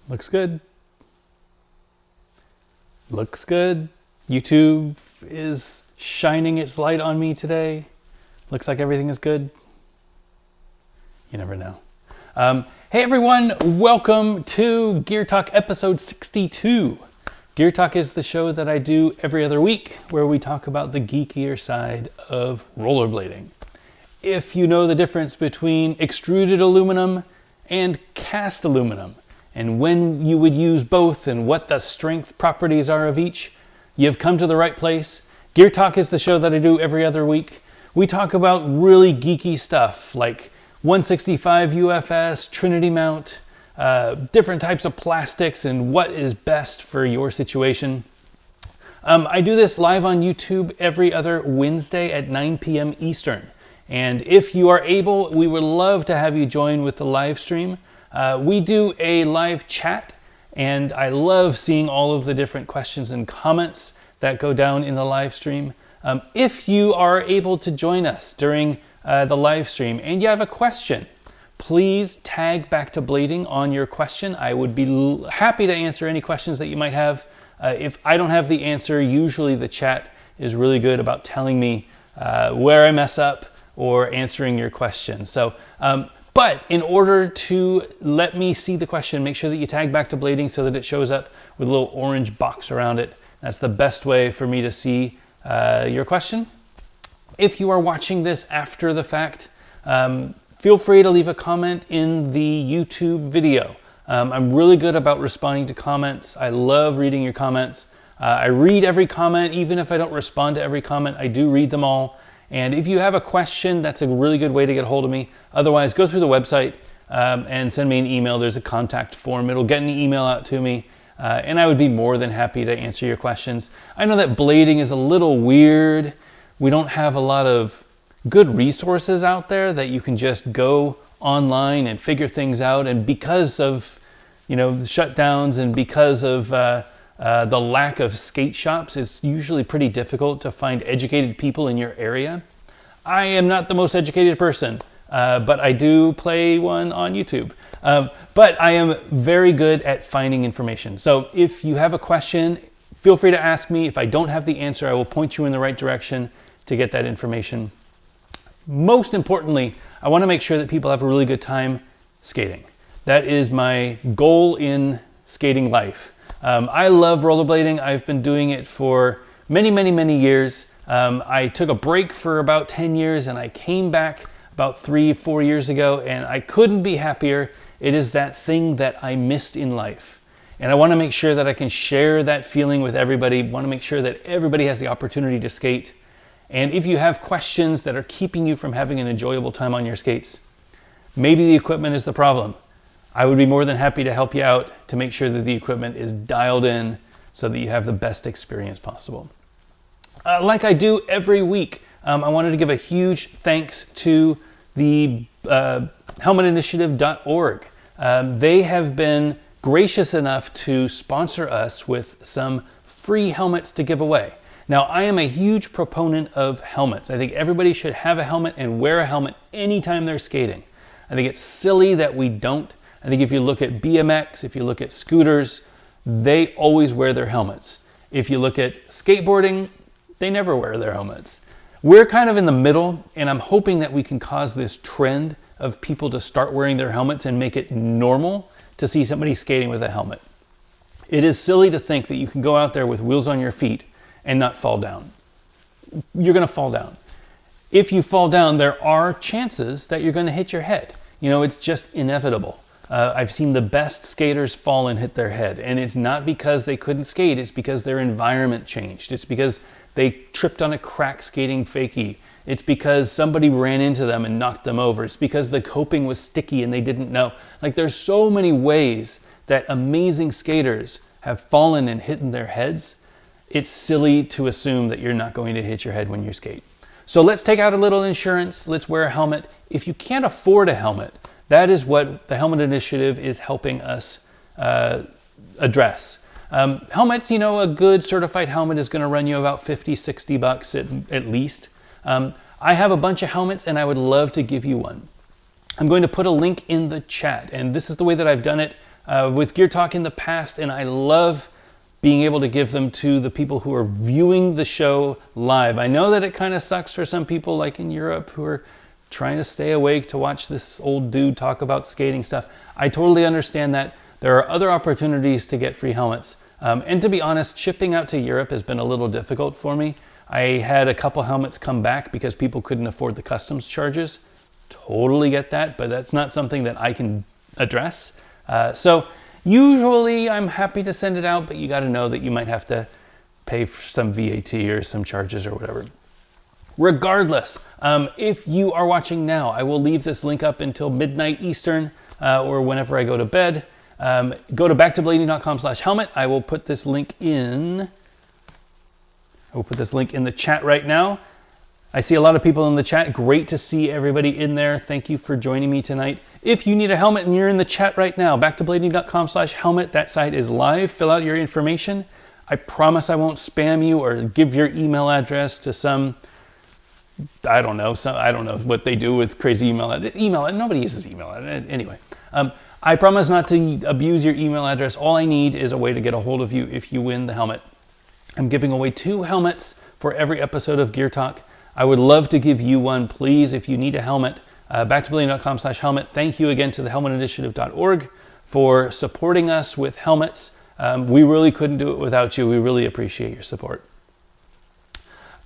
Looks good. Looks good. YouTube is shining its light on me today. Looks like everything is good. You never know. Hey everyone, welcome to Gear Talk episode 62. Gear Talk is the show that I do every other week where we talk about the geekier side of rollerblading. If you know the difference between extruded aluminum and cast aluminum, and when you would use both and what the strength properties are of each, you've come to the right place. Gear Talk is the show that I do every other week. We talk about really geeky stuff like 165 UFS, Trinity mount, different types of plastics and what is best for your situation. I do this live on YouTube every other Wednesday at 9 p.m. Eastern. And if you are able, we would love to have you join with the live stream. We do a live chat, and I love seeing all of the different questions and comments that go down in the live stream. If you are able to join us during the live stream and you have a question, please tag Back to Blading on your question. I would be happy to answer any questions that you might have. If I don't have the answer, usually the chat is really good about telling me where I mess up or answering your question. So, but in order to let me see the question, make sure that you tag Back to Blading so that it shows up with a little orange box around it. That's the best way for me to see your question. If you are watching this after the fact, feel free to leave a comment in the YouTube video. I'm really good about responding to comments. I love reading your comments. I read every comment, even if I don't respond to every comment, I do read them all. And if you have a question, that's a really good way to get a hold of me. Otherwise, go through the website and send me an email. There's a contact form. It'll get an email out to me. And I would be more than happy to answer your questions. I know that blading is a little weird. We don't have a lot of good resources out there that you can just go online and figure things out. And because of, the shutdowns and because of the lack of skate shops, it's usually pretty difficult to find educated people in your area. I am not the most educated person, but I do play one on YouTube. But I am very good at finding information. So if you have a question, feel free to ask me. If I don't have the answer, I will point you in the right direction to get that information. Most importantly, I want to make sure that people have a really good time skating. That is my goal in skating life. I love rollerblading. I've been doing it for many, many, many years. I took a break for about 10 years and I came back about 3-4 years ago, and I couldn't be happier. It is that thing that I missed in life. And I want to make sure that I can share that feeling with everybody. I want to make sure that everybody has the opportunity to skate. And if you have questions that are keeping you from having an enjoyable time on your skates, maybe the equipment is the problem. I would be more than happy to help you out to make sure that the equipment is dialed in so that you have the best experience possible. Like I do every week, I wanted to give a huge thanks to the helmetinitiative.org. They have been gracious enough to sponsor us with some free helmets to give away. Now, I am a huge proponent of helmets. I think everybody should have a helmet and wear a helmet anytime they're skating. I think it's silly that we don't. I think if you look at BMX, if you look at scooters, they always wear their helmets. If you look at skateboarding, they never wear their helmets. We're kind of in the middle, and I'm hoping that we can cause this trend of people to start wearing their helmets and make it normal to see somebody skating with a helmet. It is silly to think that you can go out there with wheels on your feet and not fall down. You're gonna fall down. If you fall down, there are chances that you're gonna hit your head. It's just inevitable. I've seen the best skaters fall and hit their head, and it's not because they couldn't skate, it's because their environment changed. It's because they tripped on a crack skating fakie. It's because somebody ran into them and knocked them over. It's because the coping was sticky and they didn't know. There's so many ways that amazing skaters have fallen and hit their heads. It's silly to assume that you're not going to hit your head when you skate. So let's take out a little insurance. Let's wear a helmet. If you can't afford a helmet, that is what the Helmet Initiative is helping us address. Helmets, a good certified helmet is going to run you about $50-$60 at least. I have a bunch of helmets and I would love to give you one. I'm going to put a link in the chat, and this is the way that I've done it with Gear Talk in the past, and I love being able to give them to the people who are viewing the show live. I know that it kind of sucks for some people like in Europe who are trying to stay awake to watch this old dude talk about skating stuff. I totally understand that. There are other opportunities to get free helmets. And to be honest, shipping out to Europe has been a little difficult for me. I had a couple helmets come back because people couldn't afford the customs charges. Totally get that, but that's not something that I can address. So usually I'm happy to send it out, but you got to know that you might have to pay for some VAT or some charges or whatever. Regardless, if you are watching now, I will leave this link up until midnight Eastern or whenever I go to bed. Go to backtoblading.com/helmet. I will put this link in. I will put this link in the chat right now. I see a lot of people in the chat. Great to see everybody in there. Thank you for joining me tonight. If you need a helmet and you're in the chat right now, backtoblading.com/helmet. That site is live. Fill out your information. I promise I won't spam you or give your email address to some, I don't know what they do with crazy email. Nobody uses email. Anyway, I promise not to abuse your email address. All I need is a way to get a hold of you if you win the helmet. I'm giving away 2 helmets for every episode of Gear Talk. I would love to give you one, please, if you need a helmet. Backtoblading.com/helmet. Thank you again to the helmetinitiative.org for supporting us with helmets. We really couldn't do it without you. We really appreciate your support.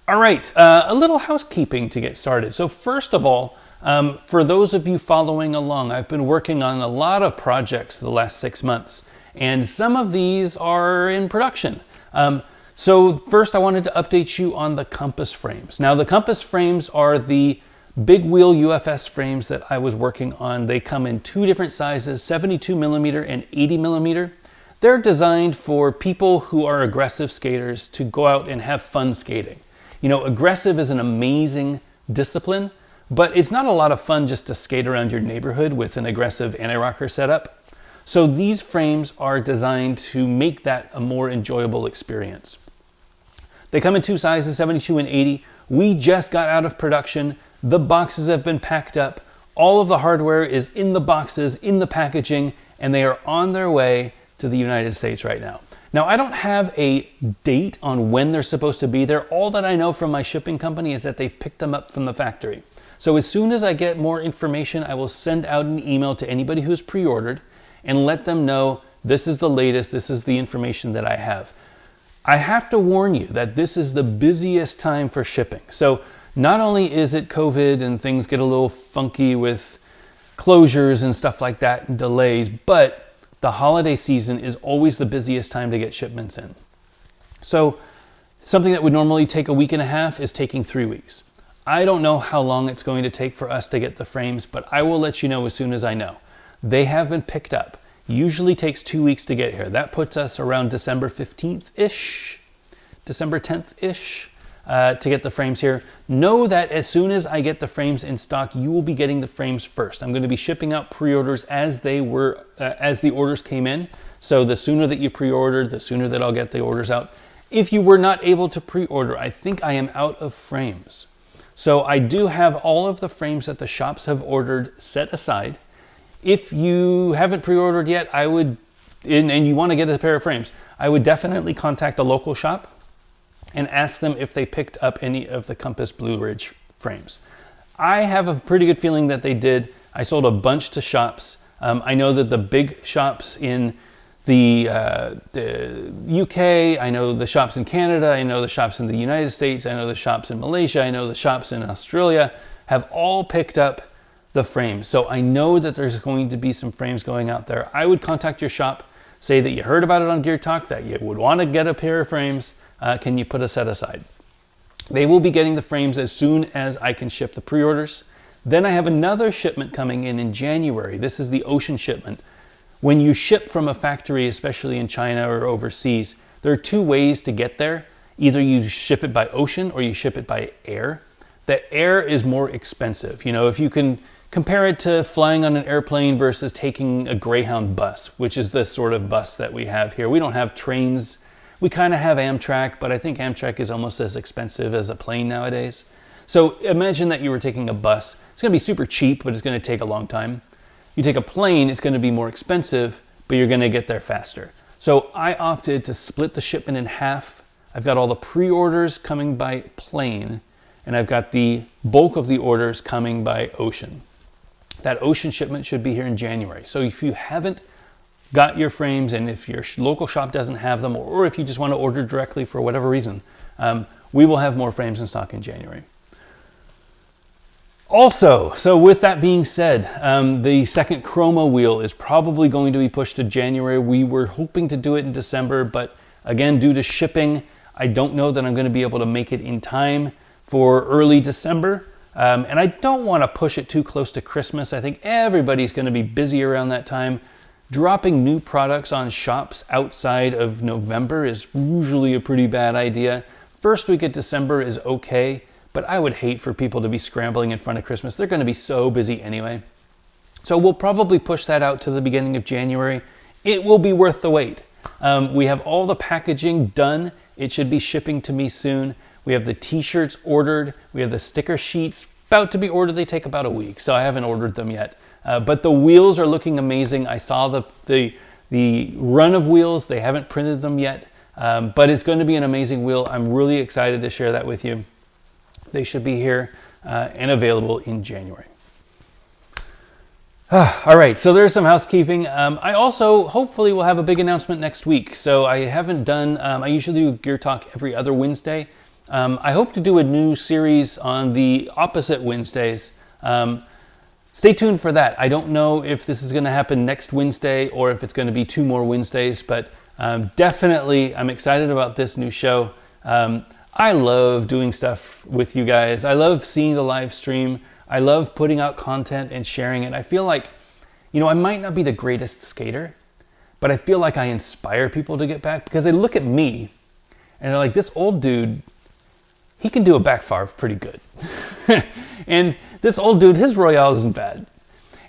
All right, a little housekeeping to get started. So first of all, for those of you following along, I've been working on a lot of projects the last 6 months, and some of these are in production. So first I wanted to update you on the compass frames. Now the compass frames are the big wheel UFS frames that I was working on. They come in 2 different sizes, 72 millimeter and 80 millimeter. They're designed for people who are aggressive skaters to go out and have fun skating. You know, aggressive is an amazing discipline, but it's not a lot of fun just to skate around your neighborhood with an aggressive anti-rocker setup. So these frames are designed to make that a more enjoyable experience. They come in 2 sizes, 72 and 80. We just got out of production. The boxes have been packed up. All of the hardware is in the boxes, in the packaging, and they are on their way to the United States right now. Now, I don't have a date on when they're supposed to be there. All that I know from my shipping company is that they've picked them up from the factory. So as soon as I get more information, I will send out an email to anybody who's pre-ordered and let them know this is the latest, this is the information that I have. I have to warn you that this is the busiest time for shipping. So not only is it COVID and things get a little funky with closures and stuff like that and delays, but the holiday season is always the busiest time to get shipments in. So something that would normally take a week and a half is taking 3 weeks. I don't know how long it's going to take for us to get the frames, but I will let you know as soon as I know. They have been picked up. Usually takes 2 weeks to get here. That puts us around December 15th-ish, December 10th-ish to get the frames here. Know that as soon as I get the frames in stock, you will be getting the frames first. I'm going to be shipping out pre-orders as the orders came in. So the sooner that you pre-ordered, the sooner that I'll get the orders out. If you were not able to pre-order, I think I am out of frames. So I do have all of the frames that the shops have ordered set aside. If you haven't pre-ordered yet, and you want to get a pair of frames, I would definitely contact a local shop and ask them if they picked up any of the Compass Blue Ridge frames. I have a pretty good feeling that they did. I sold a bunch to shops. I know that the big shops in the UK, I know the shops in Canada, I know the shops in the United States, I know the shops in Malaysia, I know the shops in Australia have all picked up the frames. So I know that there's going to be some frames going out there. I would contact your shop, say that you heard about it on Gear Talk, that you would want to get a pair of frames. Can you put a set aside? They will be getting the frames as soon as I can ship the pre-orders. Then I have another shipment coming in January. This is the ocean shipment. When you ship from a factory, especially in China or overseas, there are 2 ways to get there. Either you ship it by ocean or you ship it by air. The air is more expensive. You know, if you can compare it to flying on an airplane versus taking a Greyhound bus, which is the sort of bus that we have here. We don't have trains. We kind of have Amtrak, but I think Amtrak is almost as expensive as a plane nowadays. So imagine that you were taking a bus. It's going to be super cheap, but it's going to take a long time. You take a plane, it's going to be more expensive, but you're going to get there faster. So I opted to split the shipment in half. I've got all the pre-orders coming by plane, and I've got the bulk of the orders coming by ocean. That ocean shipment should be here in January. So if you haven't got your frames, and if your local shop doesn't have them, or if you just want to order directly for whatever reason, we will have more frames in stock in January. Also, so with that being said, the second chromo wheel is probably going to be pushed to January. We were hoping to do it in December, but again, due to shipping, I don't know that I'm going to be able to make it in time for early December. And I don't want to push it too close to Christmas. I think everybody's going to be busy around that time. Dropping new products on shops outside of November is usually a pretty bad idea. First week of December is okay, but I would hate for people to be scrambling in front of Christmas. They're going to be so busy anyway. So we'll probably push that out to the beginning of January. It will be worth the wait. We have all the packaging done. It should be shipping to me soon. We have the t-shirts ordered. We have the sticker sheets about to be ordered. They take about a week, so I haven't ordered them yet. But the wheels are looking amazing. I saw the run of wheels. They haven't printed them yet, but it's going to be an amazing wheel. I'm really excited to share that with you. They should be here and available in January. All right, so there's some housekeeping. I also hopefully will have a big announcement next week. So I haven't done, I usually do Gear Talk every other Wednesday. I hope to do a new series on the opposite Wednesdays. Stay tuned for that. I don't know if this is going to happen next Wednesday or if it's going to be 2 more Wednesdays, but definitely I'm excited about this new show. I love doing stuff with you guys. I love seeing the live stream. I love putting out content and sharing it. I feel like, I might not be the greatest skater, but I feel like I inspire people to get back because they look at me and they're like, this old dude, he can do a backfire pretty good. And this old dude, his Royale isn't bad.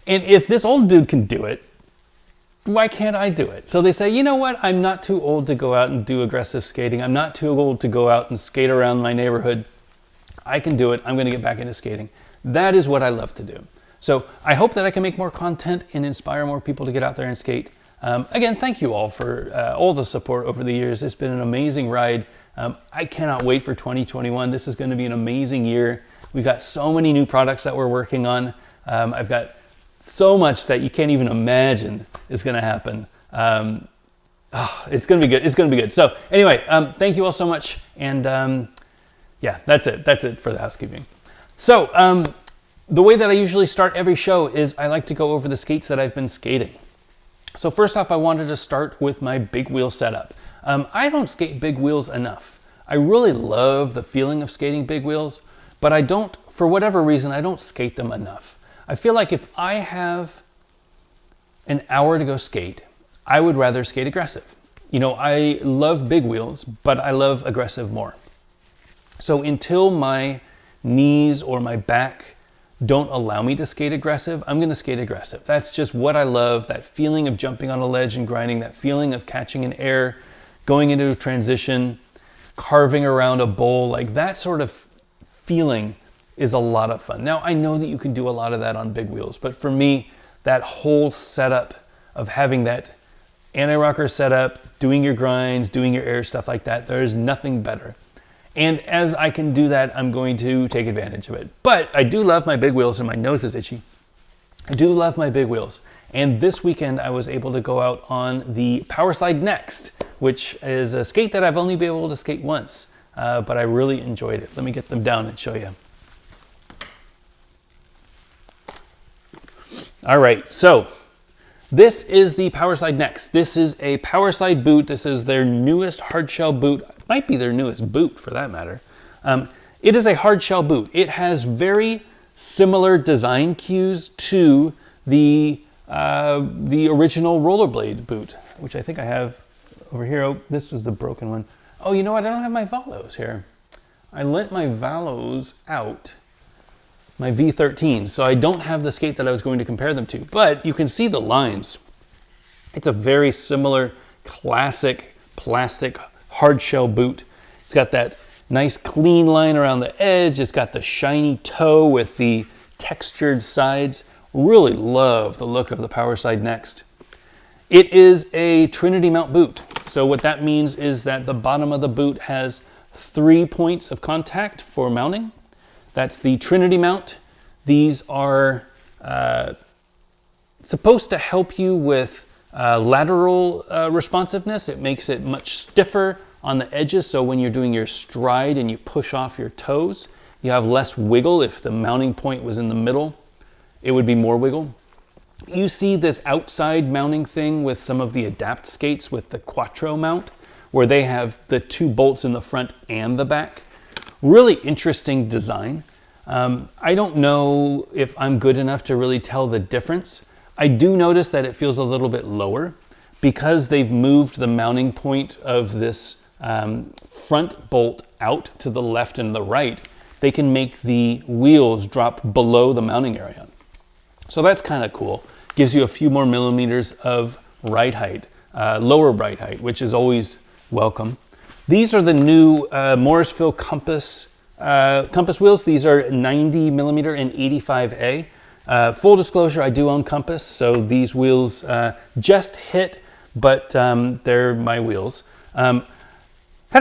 And if this old dude can do it, why can't I do it? So they say, you know what? I'm not too old to go out and do aggressive skating. I'm not too old to go out and skate around my neighborhood. I can do it. I'm going to get back into skating. That is what I love to do. So I hope that I can make more content and inspire more people to get out there and skate. Again, thank you all for all the support over the years. It's been an amazing ride. I cannot wait for 2021. This is going to be an amazing year. We've got so many new products that we're working on. I've got so much that you can't even imagine is going to happen. It's going to be good. It's going to be good. So anyway, thank you all so much. And yeah, that's it. That's it for the housekeeping. So the way that I usually start every show is I like to go over the skates that I've been skating. So first off, I wanted to start with my big wheel setup. I don't skate big wheels enough. I really love the feeling of skating big wheels, but I don't, for whatever reason, I don't skate them enough. I feel like if I have an hour to go skate, I would rather skate aggressive. I love big wheels, but I love aggressive more. So until my knees or my back don't allow me to skate aggressive, I'm going to skate aggressive. That's just what I love, that feeling of jumping on a ledge and grinding, that feeling of catching in air, going into a transition, carving around a bowl, like that sort of feeling is a lot of fun. Now, I know that you can do a lot of that on big wheels, but for me, that whole setup of having that anti-rocker setup, doing your grinds, doing your air, stuff like that, there is nothing better. And as I can do that, I'm going to take advantage of it. But I do love my big wheels, and my nose is itchy. I do love my big wheels. And this weekend, I was able to go out on the Powerside Next, which is a skate that I've only been able to skate once, but I really enjoyed it. Let me get them down and show you. All right, so this is the Powerside Next. This is a Powerside boot. This is their newest hardshell boot. Might be their newest boot for that matter. It is a hardshell boot. It has very similar design cues to the original rollerblade boot, which I think I have over here. Oh, this was the broken one. Oh, you know what? I don't have my Valos here. I lent my Valos out, my V13, so I don't have the skate that I was going to compare them to, but you can see the lines. It's a very similar classic plastic hard shell boot. It's got that nice clean line around the edge. It's got the shiny toe with the textured sides. Really love the look of the Powerside Next. It is a Trinity mount boot. So what that means is that the bottom of the boot has 3 points of contact for mounting. That's the Trinity mount. These are supposed to help you with lateral responsiveness. It makes it much stiffer on the edges, so when you're doing your stride and you push off your toes, you have less wiggle. If the mounting point was in the middle, it would be more wiggle. You see this outside mounting thing with some of the Adapt skates with the Quattro mount, where they have the 2 bolts in the front and the back. Really interesting design. I don't know if I'm good enough to really tell the difference. I do notice that it feels a little bit lower because they've moved the mounting point of this front bolt out to the left and the right. They can make the wheels drop below the mounting area. So that's kind of cool. Gives you a few more millimeters of ride height, lower ride height, which is always welcome. These are the new Morrisville compass wheels. These are 90 millimeter and 85A. Full disclosure, I do own Compass, so these wheels just hit, but they're my wheels. Had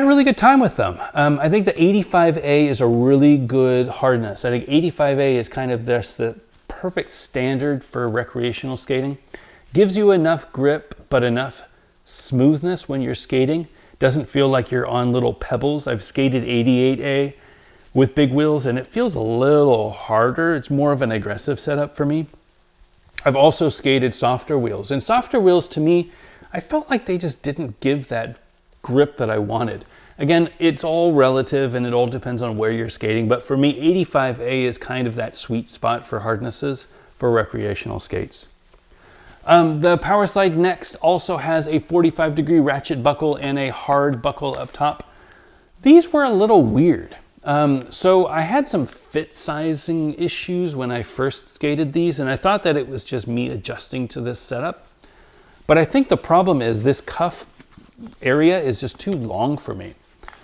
a really good time with them. I think the 85A is a really good hardness. I think 85A is kind of the perfect standard for recreational skating. Gives you enough grip, but enough smoothness when you're skating. Doesn't feel like you're on little pebbles. I've skated 88A with big wheels and it feels a little harder. It's more of an aggressive setup for me. I've also skated softer wheels, and softer wheels to me, I felt like they just didn't give that grip that I wanted. Again, it's all relative and it all depends on where you're skating, but for me 85A is kind of that sweet spot for hardnesses for recreational skates. The Powerside Next also has a 45-degree ratchet buckle and a hard buckle up top. These were a little weird. So I had some fit sizing issues when I first skated these, and I thought that it was just me adjusting to this setup. But I think the problem is this cuff area is just too long for me.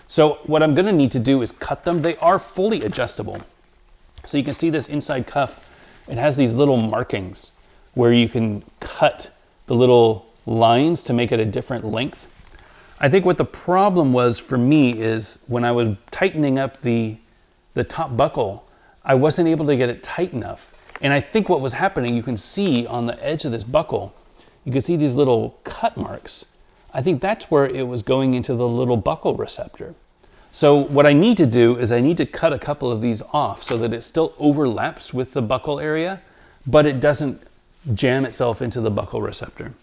So what I'm going to need to do is cut them. They are fully adjustable. So you can see this inside cuff. It has these little markings where you can cut the little lines to make it a different length. I think what the problem was for me is when I was tightening up the top buckle, I wasn't able to get it tight enough. And I think what was happening, you can see on the edge of this buckle, you can see these little cut marks. I think that's where it was going into the little buckle receptor. So what I need to do is I need to cut a couple of these off so that it still overlaps with the buckle area, but it doesn't jam itself into the buckle receptor.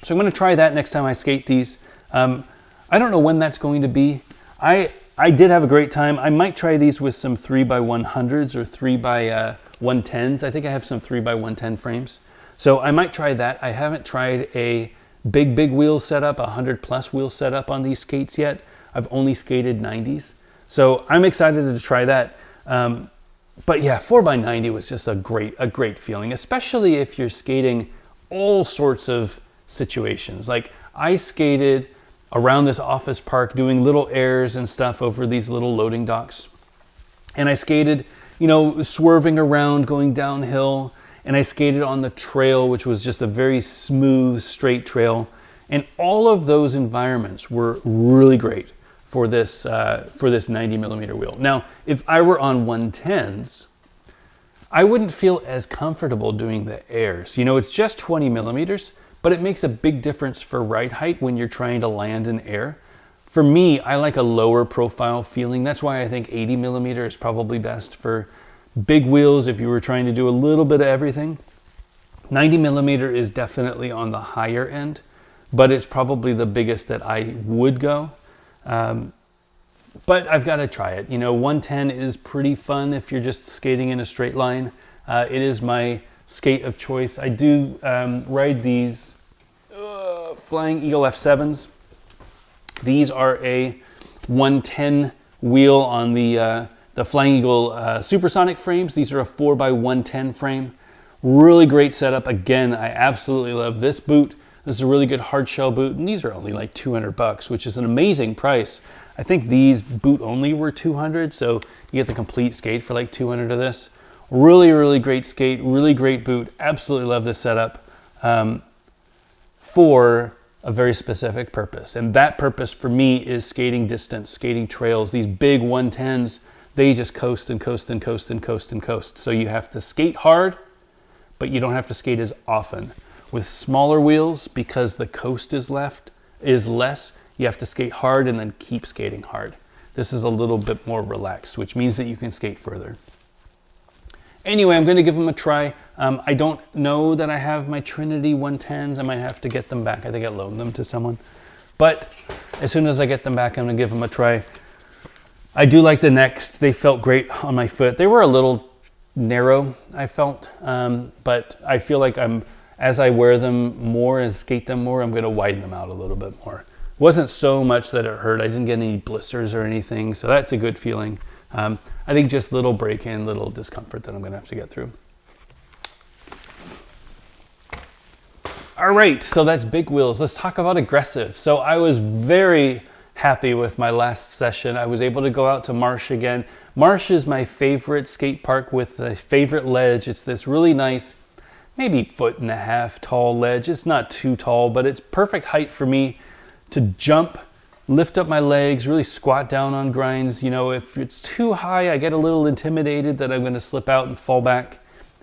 So I'm going to try that next time I skate these. I don't know when that's going to be. I did have a great time. I might try these with some 3x100s or 3x110s. I think I have some 3x110 frames. So I might try that. I haven't tried a big wheel setup, 100+ wheel setup on these skates yet. I've only skated 90s. So I'm excited to try that. But yeah, 4x90 was just a great feeling, especially if you're skating all sorts of situations. Like I skated around this office park doing little airs and stuff over these little loading docks. And I skated, you know, swerving around, going downhill. And I skated on the trail, which was just a very smooth, straight trail. And all of those environments were really great for this 90 millimeter wheel. Now, if I were on 110s, I wouldn't feel as comfortable doing the airs. You know, it's just 20 millimeters, but it makes a big difference for ride height when you're trying to land in air. For me, I like a lower profile feeling. That's why I think 80 millimeter is probably best for big wheels if you were trying to do a little bit of everything. 90 millimeter is definitely on the higher end, but it's probably the biggest that I would go. But I've got to try it. You know, 110 is pretty fun if you're just skating in a straight line. It is my skate of choice. I do ride these Flying Eagle F7s. These are a 110 wheel on the Flying Eagle Supersonic frames. These are a 4x110 frame. Really great setup. Again, I absolutely love this boot. This is a really good hard shell boot, and these are only like $200, which is an amazing price. I think these boot only were 200, so you get the complete skate for like 200 of this. Really great skate, really great boot. Absolutely love this setup. for a very specific purpose. And that purpose for me is skating distance, skating trails. These big 110s, they just coast and coast and coast and coast and coast. So you have to skate hard, but you don't have to skate as often. With smaller wheels, because the coast is less, you have to skate hard and then keep skating hard. This is a little bit more relaxed, which means that you can skate further. Anyway, I'm going to give them a try. I don't know that I have my Trinity 110s. I might have to get them back. I think I loaned them to someone. But as soon as I get them back, I'm going to give them a try. I do like the Next. They felt great on my foot. They were a little narrow, I felt. But I feel like as I wear them more and skate them more, I'm going to widen them out a little bit more. It wasn't so much that it hurt. I didn't get any blisters or anything, so that's a good feeling. I think just little break-in, little discomfort that I'm going to have to get through. All right, so that's big wheels. Let's talk about aggressive. So I was very happy with my last session. I was able to go out to Marsh again. Marsh is my favorite skate park with the favorite ledge. It's this really nice, maybe 1.5 foot tall ledge. It's not too tall, but it's perfect height for me to jump, lift up my legs, really squat down on grinds. You know, if it's too high, I get a little intimidated that I'm going to slip out and fall back.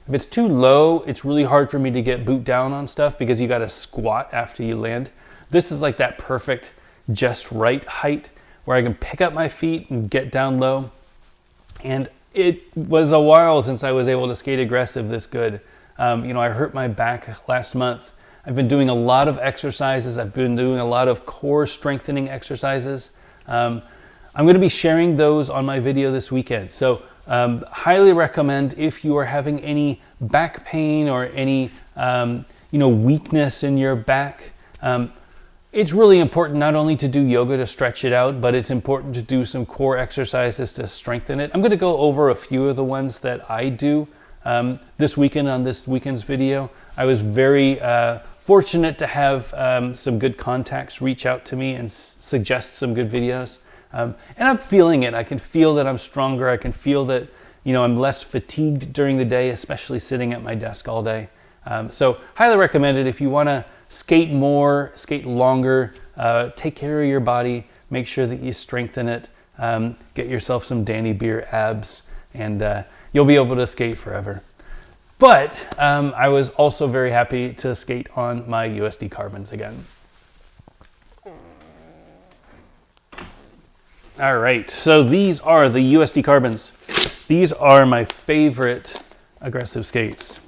If it's too low, it's really hard for me to get boot down on stuff because you got to squat after you land. This is like that perfect, just right height where I can pick up my feet and get down low. And it was a while since I was able to skate aggressive this good. You know, I hurt my back last month. I've been doing a lot of exercises. I've been doing a lot of core strengthening exercises. I'm going to be sharing those on my video this weekend. So highly recommend if you are having any back pain or any weakness in your back. It's really important not only to do yoga to stretch it out, but it's important to do some core exercises to strengthen it. I'm going to go over a few of the ones that I do this weekend on this weekend's video. I was very fortunate to have some good contacts reach out to me and suggest some good videos. And I'm feeling it. I can feel that I'm stronger. I can feel that, you know, I'm less fatigued during the day, especially sitting at my desk all day. So highly recommend it if you want to skate more, skate longer, take care of your body, make sure that you strengthen it, get yourself some Danny Beer abs, and you'll be able to skate forever. But I was also very happy to skate on my Usd Carbons again. All right, so these are the Usd Carbons. These are my favorite aggressive skates.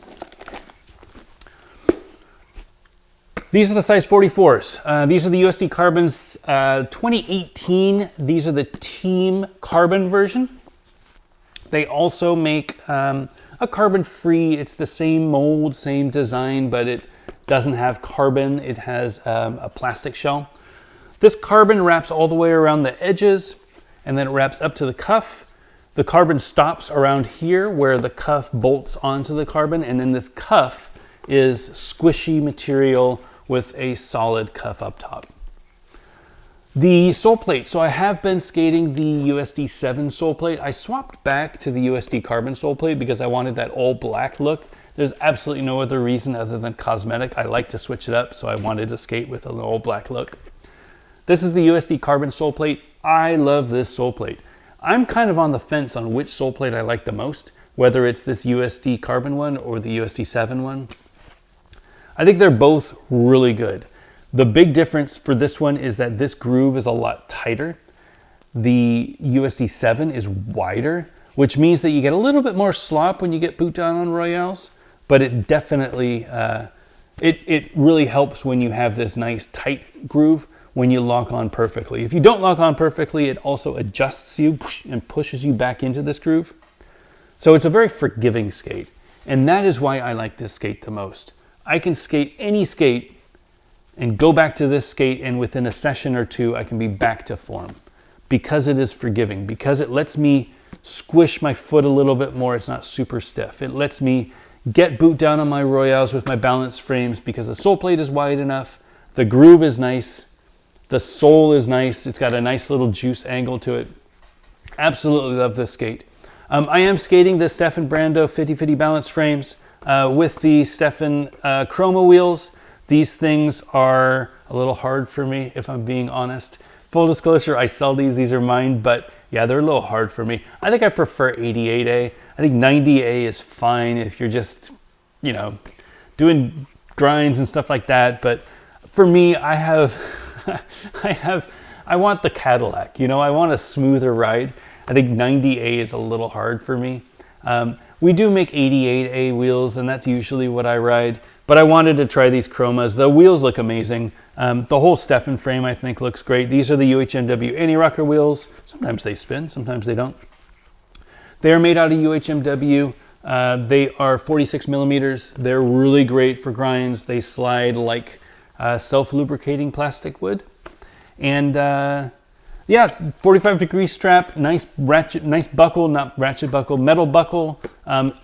These are the size 44s. These are the Usd Carbons 2018. These are the Team Carbon version. They also make a carbon-free, it's the same mold, same design, but it doesn't have carbon. It has a plastic shell. This carbon wraps all the way around the edges, and then it wraps up to the cuff. The carbon stops around here where the cuff bolts onto the carbon, and then this cuff is squishy material with a solid cuff up top. The sole plate. So I have been skating the USD 7 sole plate. I swapped back to the Usd Carbon sole plate because I wanted that all black look. There's absolutely no other reason other than cosmetic. I like to switch it up, so I wanted to skate with an all black look. This is the Usd Carbon sole plate. I love this sole plate. I'm kind of on the fence on which sole plate I like the most, whether it's this Usd Carbon one or the Usd 7 one. I think they're both really good. The big difference for this one is that this groove is a lot tighter. The Usd 7 is wider, which means that you get a little bit more slop when you get boot down on Royales, but it definitely, it really helps when you have this nice tight groove when you lock on perfectly. If you don't lock on perfectly, it also adjusts you and pushes you back into this groove. So it's a very forgiving skate, and that is why I like this skate the most. I can skate any skate and go back to this skate, and within a session or two, I can be back to form because it is forgiving, because it lets me squish my foot a little bit more. It's not super stiff. It lets me get boot down on my Royales with my balance frames because the sole plate is wide enough. The groove is nice. The sole is nice. It's got a nice little juice angle to it. Absolutely love this skate. I am skating the Stefan Brando 50-50 balance frames with the Stefan Chroma wheels. These things are a little hard for me, if I'm being honest. Full disclosure, I sell these are mine, but yeah, they're a little hard for me. I think I prefer 88A. I think 90A is fine if you're just, you know, doing grinds and stuff like that. But for me, I want the Cadillac, you know, I want a smoother ride. I think 90A is a little hard for me. We do make 88A wheels, and that's usually what I ride. But I wanted to try these chromas. The wheels look amazing. The whole Steffen frame, I think, looks great. These are the UHMW anti-rocker wheels. Sometimes they spin, sometimes they don't. They are made out of UHMW. They are 46 millimeters. They're really great for grinds. They slide like self-lubricating plastic would. And yeah, 45-degree strap, nice ratchet, nice buckle, not ratchet buckle, metal buckle,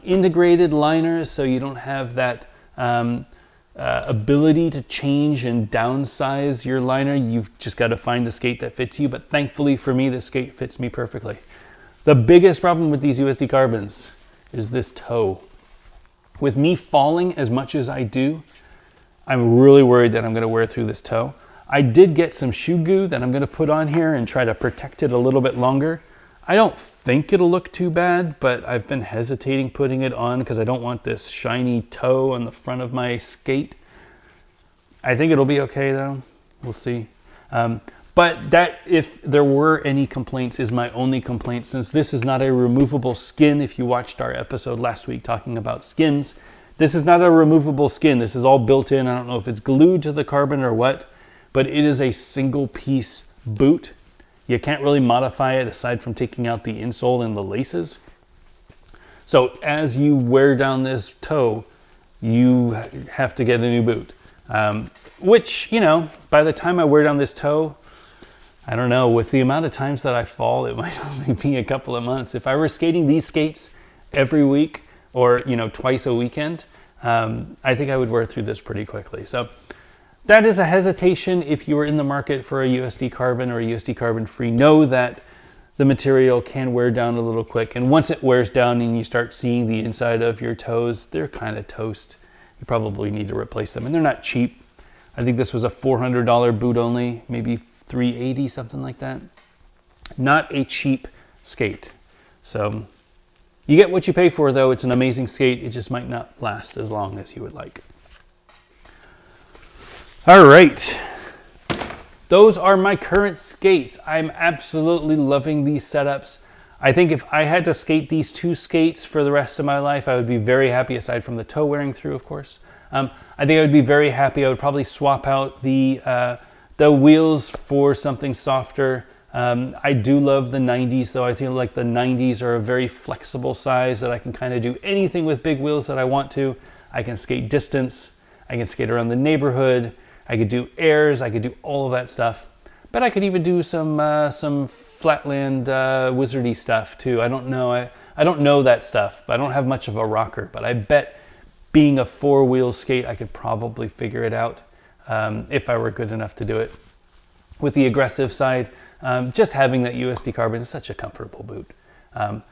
integrated liners, so you don't have that ability to change and downsize your liner. You've just got to find the skate that fits you, but thankfully for me, this skate fits me perfectly. The biggest problem with these USD Carbons is this toe. With me falling as much as I do, I'm really worried that I'm going to wear through this toe. I did get some shoe goo that I'm going to put on here and try to protect it a little bit longer. I don't think it'll look too bad, but I've been hesitating putting it on because I don't want this shiny toe on the front of my skate. I think it'll be okay though. We'll see. But that, if there were any complaints, is my only complaint, since this is not a removable skin. If you watched our episode last week talking about skins, this is not a removable skin. This is all built in. I don't know if it's glued to the carbon or what, but it is a single piece boot. You can't really modify it aside from taking out the insole and the laces. So as you wear down this toe, you have to get a new boot. Which, you know, by the time I wear down this toe, I don't know, with the amount of times that I fall, it might only be a couple of months. If I were skating these skates every week or, you know, twice a weekend, I think I would wear through this pretty quickly. So that is a hesitation. If you are in the market for a USD Carbon or a USD Carbon free, know that the material can wear down a little quick. And once it wears down and you start seeing the inside of your toes, they're kind of toast. You probably need to replace them. And they're not cheap. I think this was a $400 boot only, maybe $380, something like that. Not a cheap skate. So you get what you pay for, though. It's an amazing skate. It just might not last as long as you would like. All right, those are my current skates. I'm absolutely loving these setups. I think if I had to skate these two skates for the rest of my life, I would be very happy, aside from the toe wearing through, of course. I think I would be very happy. I would probably swap out the wheels for something softer. I do love the 90s, though. I feel like the 90s are a very flexible size that I can kind of do anything with big wheels that I want to. I can skate distance. I can skate around the neighborhood. I could do airs, I could do all of that stuff. But I could even do some flatland wizardy stuff too. I don't know. I don't know that stuff. I don't have much of a rocker, but I bet being a four-wheel skate, I could probably figure it out if I were good enough to do it. With the aggressive side, just having that USD Carbon is such a comfortable boot.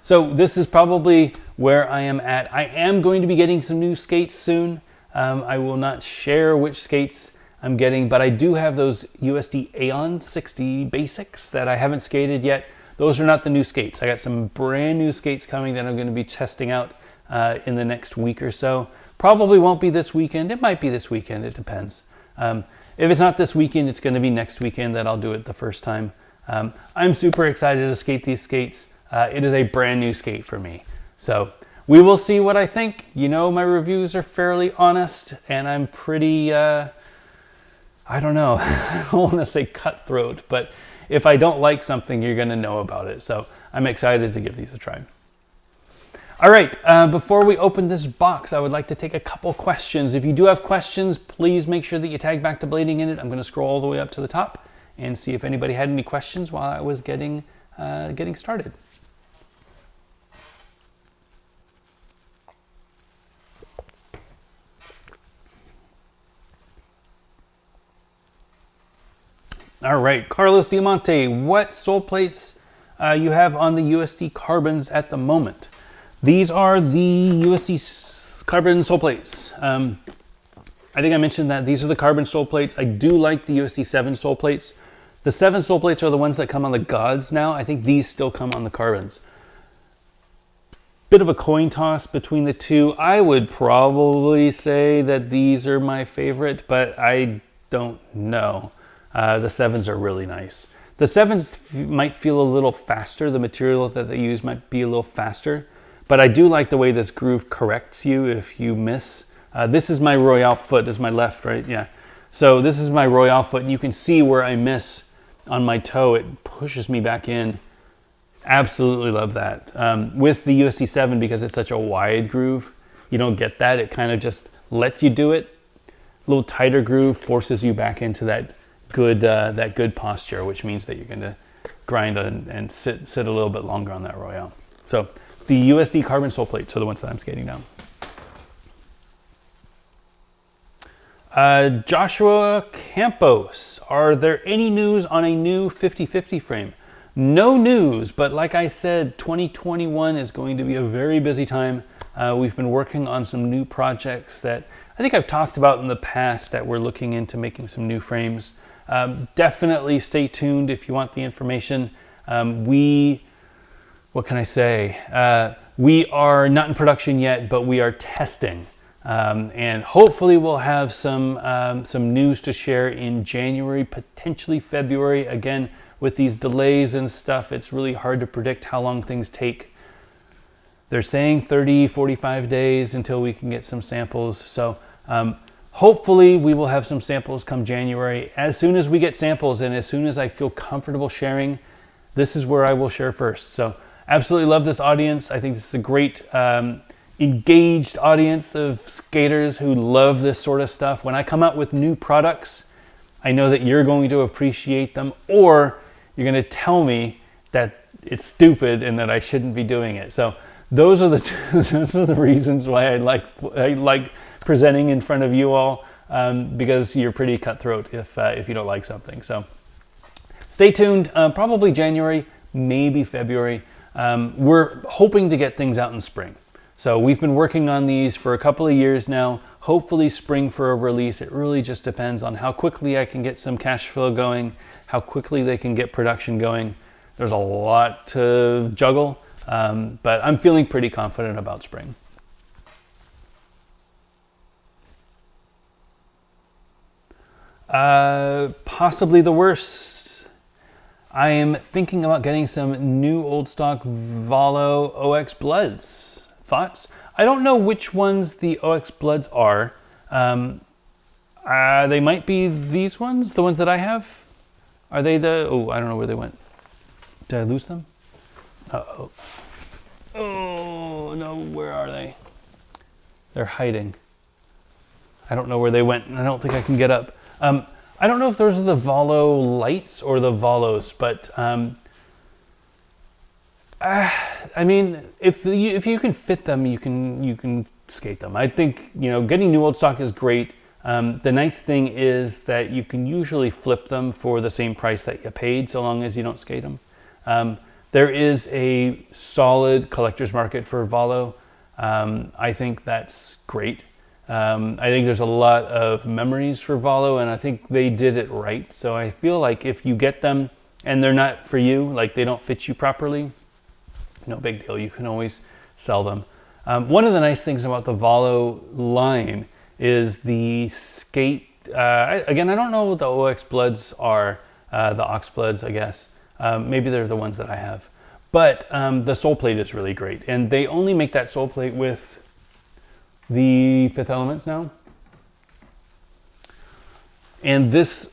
So this is probably where I am at. I am going to be getting some new skates soon. I will not share which skates I'm getting, but I do have those USD Aeon 60 basics that I haven't skated yet. Those are not the new skates. I got some brand new skates coming that I'm going to be testing out in the next week or so. Probably won't be this weekend. It might be this weekend. It depends. If it's not this weekend, it's going to be next weekend that I'll do it the first time. I'm super excited to skate these skates. It is a brand new skate for me. So we will see what I think. You know, my reviews are fairly honest, and I'm pretty... I don't know, I don't want to say cutthroat, but if I don't like something, you're going to know about it. So I'm excited to give these a try. All right, before we open this box, I would like to take a couple questions. If you do have questions, please make sure that you tag Back to Blading in it. I'm going to scroll all the way up to the top and see if anybody had any questions while I was getting started. All right, Carlos Diamante, what sole plates you have on the USD Carbons at the moment? These are the USD Carbon sole plates. I think I mentioned that these are the carbon sole plates. I do like the USD 7 sole plates. The 7 sole plates are the ones that come on the gods now. I think these still come on the carbons. Bit of a coin toss between the two. I would probably say that these are my favorite, but I don't know. The 7s are really nice. The 7s might feel a little faster. The material that they use might be a little faster, but I do like the way this groove corrects you if you miss. This is my Royale foot. This is my left, right? Yeah. So this is my Royale foot, and you can see where I miss on my toe. It pushes me back in. Absolutely love that. With the USD 7, because it's such a wide groove, you don't get that. It kind of just lets you do it. A little tighter groove forces you back into that good posture, which means that you're going to grind and sit a little bit longer on that Royale. So the USD carbon sole plates are the ones that I'm skating down. Joshua Campos, are there any news on a new 50/50 frame? No news, but like I said, 2021 is going to be a very busy time. We've been working on some new projects that I think I've talked about in the past that we're looking into making some new frames. Definitely stay tuned if you want the information. What can I say? We are not in production yet, but we are testing. And hopefully we'll have some news to share in January, potentially February. Again, with these delays and stuff, it's really hard to predict how long things take. They're saying 30, 45 days until we can get some samples. So hopefully we will have some samples come January. As soon as we get samples and as soon as I feel comfortable sharing, this is where I will share first. So absolutely love this audience. I think this is a great engaged audience of skaters who love this sort of stuff. When I come out with new products, I know that you're going to appreciate them, or you're going to tell me that it's stupid and that I shouldn't be doing it. So those are the reasons why I like presenting in front of you all, because you're pretty cutthroat if you don't like something. So stay tuned. Probably January, maybe February. We're hoping to get things out in spring. So we've been working on these for a couple of years now. Hopefully spring for a release. It really just depends on how quickly I can get some cash flow going, how quickly they can get production going. There's a lot to juggle, but I'm feeling pretty confident about spring. Possibly the worst. I am thinking about getting some new old stock Valo OX Bloods. Thoughts? I don't know which ones the OX Bloods are. They might be these ones, the ones that I have. Are they the... Oh, I don't know where they went. Did I lose them? Uh-oh. Oh, no, where are they? They're hiding. I don't know where they went, and I don't think I can get up. I don't know if those are the Valo lights or the Valos, but I mean, if you can fit them, you can skate them. I think, you know, getting new old stock is great. The nice thing is that you can usually flip them for the same price that you paid, so long as you don't skate them. There is a solid collector's market for Valo. I think that's great. I think there's a lot of memories for Valo, and I think they did it right. So I feel like if you get them and they're not for you, like they don't fit you properly, no big deal. You can always sell them. One of the nice things about the Valo line is the skate. Again, I don't know what the OX Bloods are, the Ox Bloods, I guess. Maybe they're the ones that I have. But the sole plate is really great. And they only make that sole plate with the Fifth Elements now. And this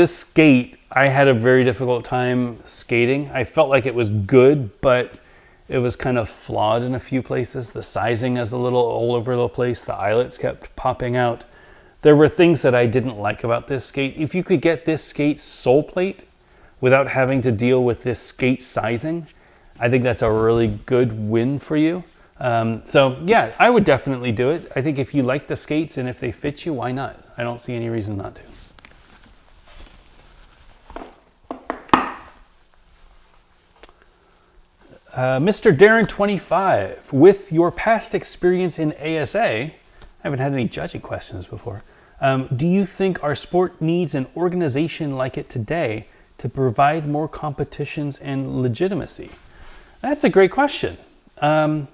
skate, I had a very difficult time skating. I felt like it was good, but it was kind of flawed in a few places. The sizing is a little all over the place. The eyelets kept popping out. There were things that I didn't like about this skate. If you could get this skate sole plate without having to deal with this skate sizing, I think that's a really good win for you. So yeah, I would definitely do it. I think if you like the skates and if they fit you, why not? I don't see any reason not to. Mr. Darren 25, with your past experience in ASA, I haven't had any judging questions before. Do you think our sport needs an organization like it today to provide more competitions and legitimacy? That's a great question. I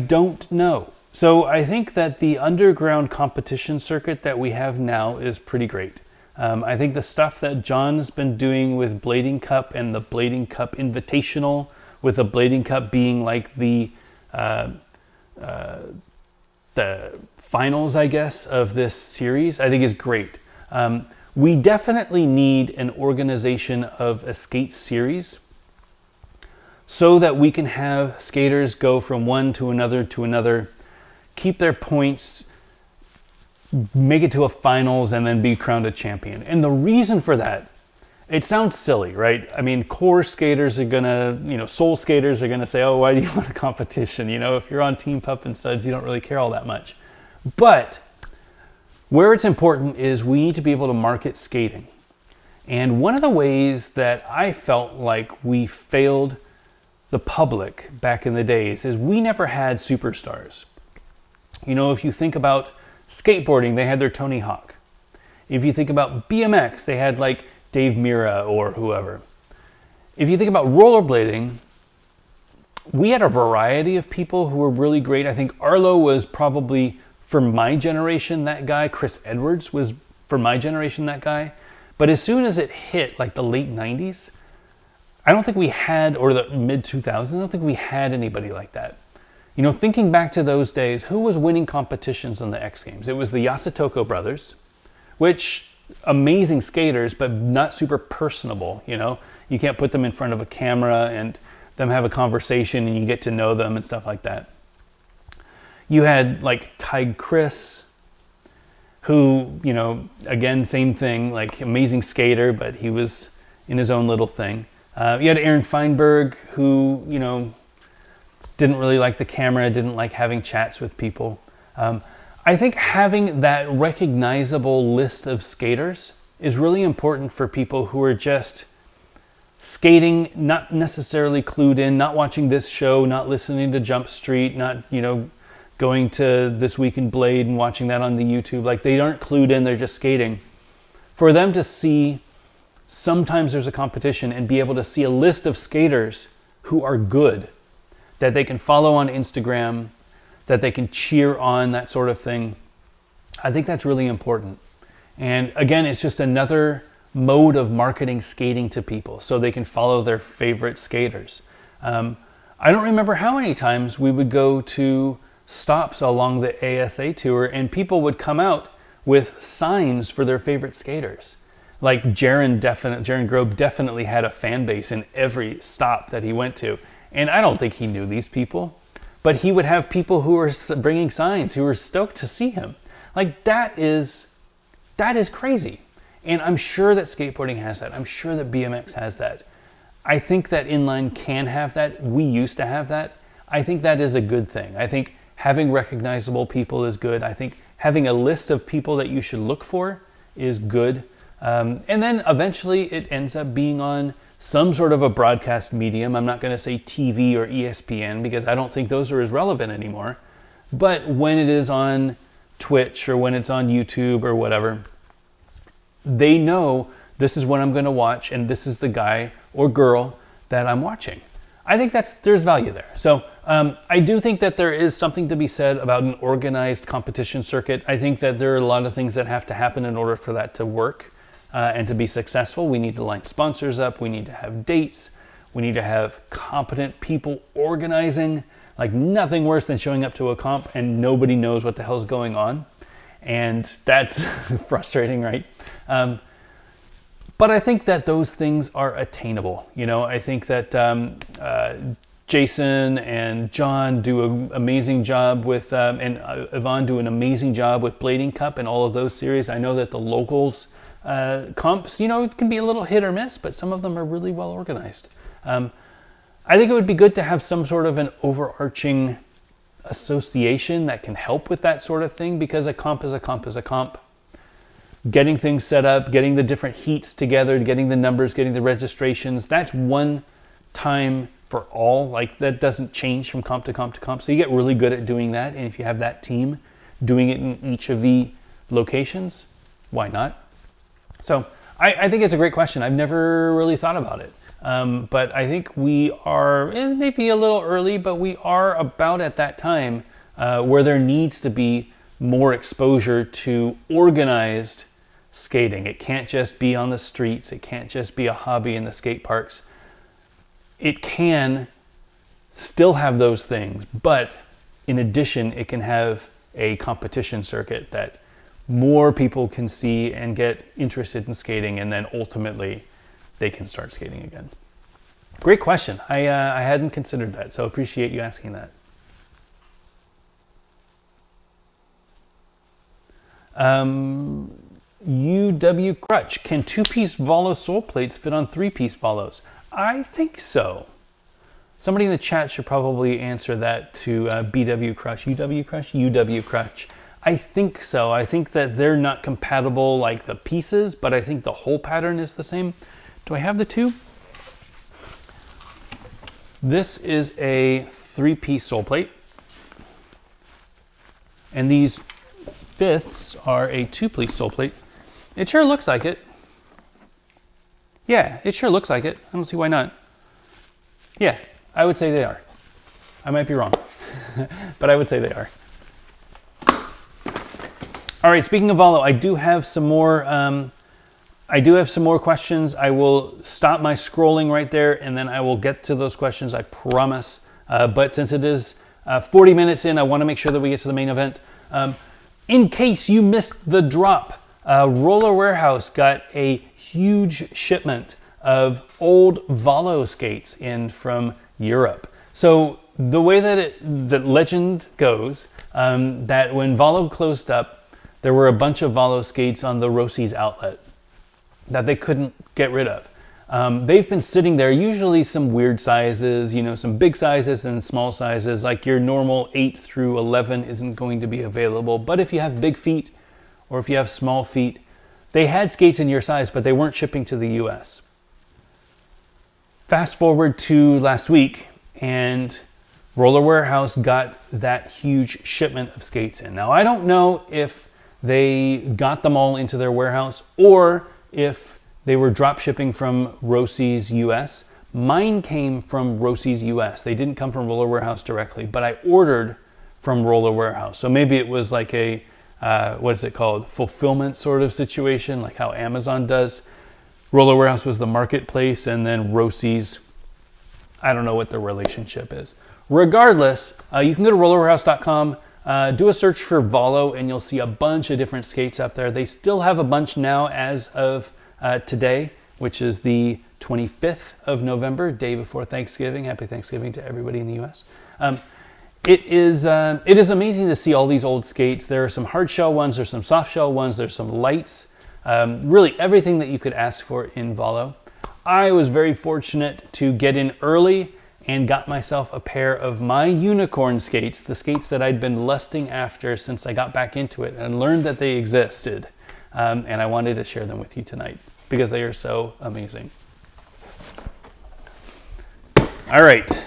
don't know. So I think that the underground competition circuit that we have now is pretty great. I think the stuff that John's been doing with Blading Cup and the Blading Cup Invitational, with the Blading Cup being like the finals, I guess, of this series, I think is great. We definitely need an organization of a skate series so that we can have skaters go from one to another, keep their points, make it to a finals, and then be crowned a champion. And the reason for that, it sounds silly, right? I mean, core skaters are gonna, soul skaters are gonna say, oh, why do you want a competition? If you're on Team Pup and Suds, you don't really care all that much. But where it's important is we need to be able to market skating. And one of the ways that I felt like we failed the public back in the days is we never had superstars. If you think about skateboarding, they had their Tony Hawk. If you think about BMX, they had like Dave Mira or whoever. If you think about rollerblading, we had a variety of people who were really great. I think Arlo was probably, for my generation, that guy. Chris Edwards was, for my generation, that guy. But as soon as it hit like the late 90s, I don't think we had, or the mid 2000s, I don't think we had anybody like that. Thinking back to those days, who was winning competitions on the X Games? It was the Yasutoko brothers, which, amazing skaters, but not super personable, You can't put them in front of a camera and them have a conversation and you get to know them and stuff like that. You had like Tig Chris, who, again, same thing, like amazing skater, but he was in his own little thing. You had Aaron Feinberg, who, didn't really like the camera, didn't like having chats with people. I think having that recognizable list of skaters is really important for people who are just skating, not necessarily clued in, not watching this show, not listening to Jump Street, not, going to This Week in Blade and watching that on the YouTube. Like, they aren't clued in, they're just skating. For them to see sometimes there's a competition and be able to see a list of skaters who are good, that they can follow on Instagram, that they can cheer on, that sort of thing. I think that's really important. And again, it's just another mode of marketing skating to people so they can follow their favorite skaters. I don't remember how many times we would go to stops along the ASA tour and people would come out with signs for their favorite skaters. Like Jaron Grobe definitely had a fan base in every stop that he went to. And I don't think he knew these people, but he would have people who were bringing signs, who were stoked to see him. Like, that is crazy. And I'm sure that skateboarding has that. I'm sure that BMX has that. I think that inline can have that. We used to have that. I think that is a good thing. I think having recognizable people is good. I think having a list of people that you should look for is good. And then eventually it ends up being on some sort of a broadcast medium. I'm not going to say TV or ESPN because I don't think those are as relevant anymore. But when it is on Twitch or when it's on YouTube or whatever, they know this is what I'm going to watch and this is the guy or girl that I'm watching. I think there's value there. So I do think that there is something to be said about an organized competition circuit. I think that there are a lot of things that have to happen in order for that to work. And to be successful, we need to line sponsors up. We need to have dates. We need to have competent people organizing. Like, nothing worse than showing up to a comp and nobody knows what the hell's going on. And that's frustrating, right? But I think that those things are attainable. I think that Jason and John do an amazing job with, and Yvonne do an amazing job with Blading Cup and all of those series. I know that the locals comps, it can be a little hit or miss, but some of them are really well organized. I think it would be good to have some sort of an overarching association that can help with that sort of thing, because a comp is a comp is a comp. Getting things set up, getting the different heats together, getting the numbers, getting the registrations, that's one time for all. Like, that doesn't change from comp to comp to comp. So you get really good at doing that. And if you have that team doing it in each of the locations, why not? So I think it's a great question. I've never really thought about it. But I think we are, maybe a little early, but we are about at that time where there needs to be more exposure to organized skating. It can't just be on the streets. It can't just be a hobby in the skate parks. It can still have those things, but in addition, it can have a competition circuit that more people can see and get interested in skating, and then ultimately they can start skating again. Great question. I hadn't considered that, so appreciate you asking that. UW Crutch, can 2-piece Valo Soleplates fit on 3-piece Valos? I think so. Somebody in the chat should probably answer that to BW Crutch. UW Crutch? UW Crutch. I think so. I think that they're not compatible like the pieces, but I think the whole pattern is the same. Do I have the two? This is a 3-piece sole plate. And these 5ths are a 2-piece sole plate. It sure looks like it. Yeah, it sure looks like it. I don't see why not. Yeah, I would say they are. I might be wrong, but I would say they are. All right, speaking of Valo, I do have some more questions. I will stop my scrolling right there, and then I will get to those questions, I promise. But since it is 40 minutes in, I want to make sure that we get to the main event. In case you missed the drop, Roller Warehouse got a huge shipment of old Valo skates in from Europe. So the way that legend goes, that when Valo closed up, there were a bunch of Valo skates on the Rossi's outlet that they couldn't get rid of. They've been sitting there, usually some weird sizes, you know, some big sizes and small sizes, like your normal 8 through 11 isn't going to be available. But if you have big feet or if you have small feet, they had skates in your size, but they weren't shipping to the US. Fast forward to last week, and Roller Warehouse got that huge shipment of skates in. Now, I don't know if they got them all into their warehouse or if they were drop shipping from Rossi's US. Mine came from Rossi's US. They didn't come from Roller Warehouse directly, but I ordered from Roller Warehouse. So maybe it was like a, what is it called? Fulfillment sort of situation, like how Amazon does. Roller Warehouse was the marketplace, and then Rossi's, I don't know what their relationship is. Regardless, you can go to rollerwarehouse.com, do a search for Valo, and you'll see a bunch of different skates up there. They still have a bunch now as of today, which is the 25th of November, day before Thanksgiving. Happy Thanksgiving to everybody in the US. It is amazing to see all these old skates. There are some hard shell ones, there's some soft shell ones, there's some lights, really everything that you could ask for in Valo. I was very fortunate to get in early and got myself a pair of my unicorn skates, the skates that I'd been lusting after since I got back into it and learned that they existed. And I wanted to share them with you tonight because they are so amazing. All right.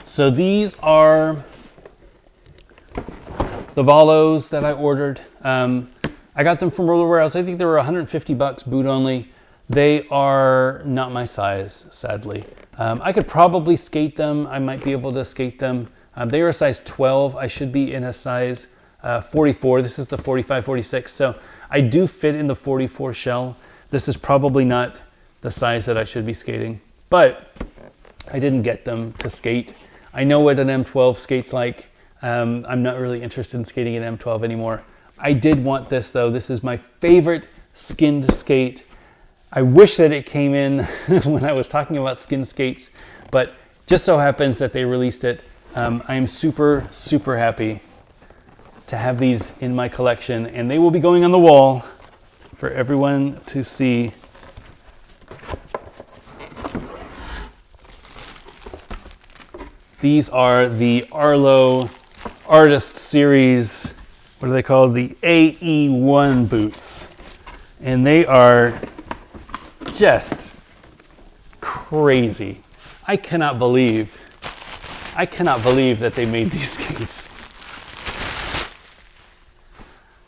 So these are the Valos that I ordered. I got them from Roller Warehouse. I think they were 150 bucks, boot only. They are not my size, sadly. I could probably skate them. I might be able to skate them. They are a size 12. I should be in a size 44. This is the 45, 46. So I do fit in the 44 shell. This is probably not the size that I should be skating, but I didn't get them to skate. I know what an M12 skates like. I'm not really interested in skating an M12 anymore. I did want this though. This is my favorite skinned skate. I wish that it came in when I was talking about skin skates, but just so happens that they released it. I am super, super happy to have these in my collection, and they will be going on the wall for everyone to see. These are the Arlo Artist Series, what are they called? The AE1 boots. And they are just crazy. I cannot believe that they made these skates.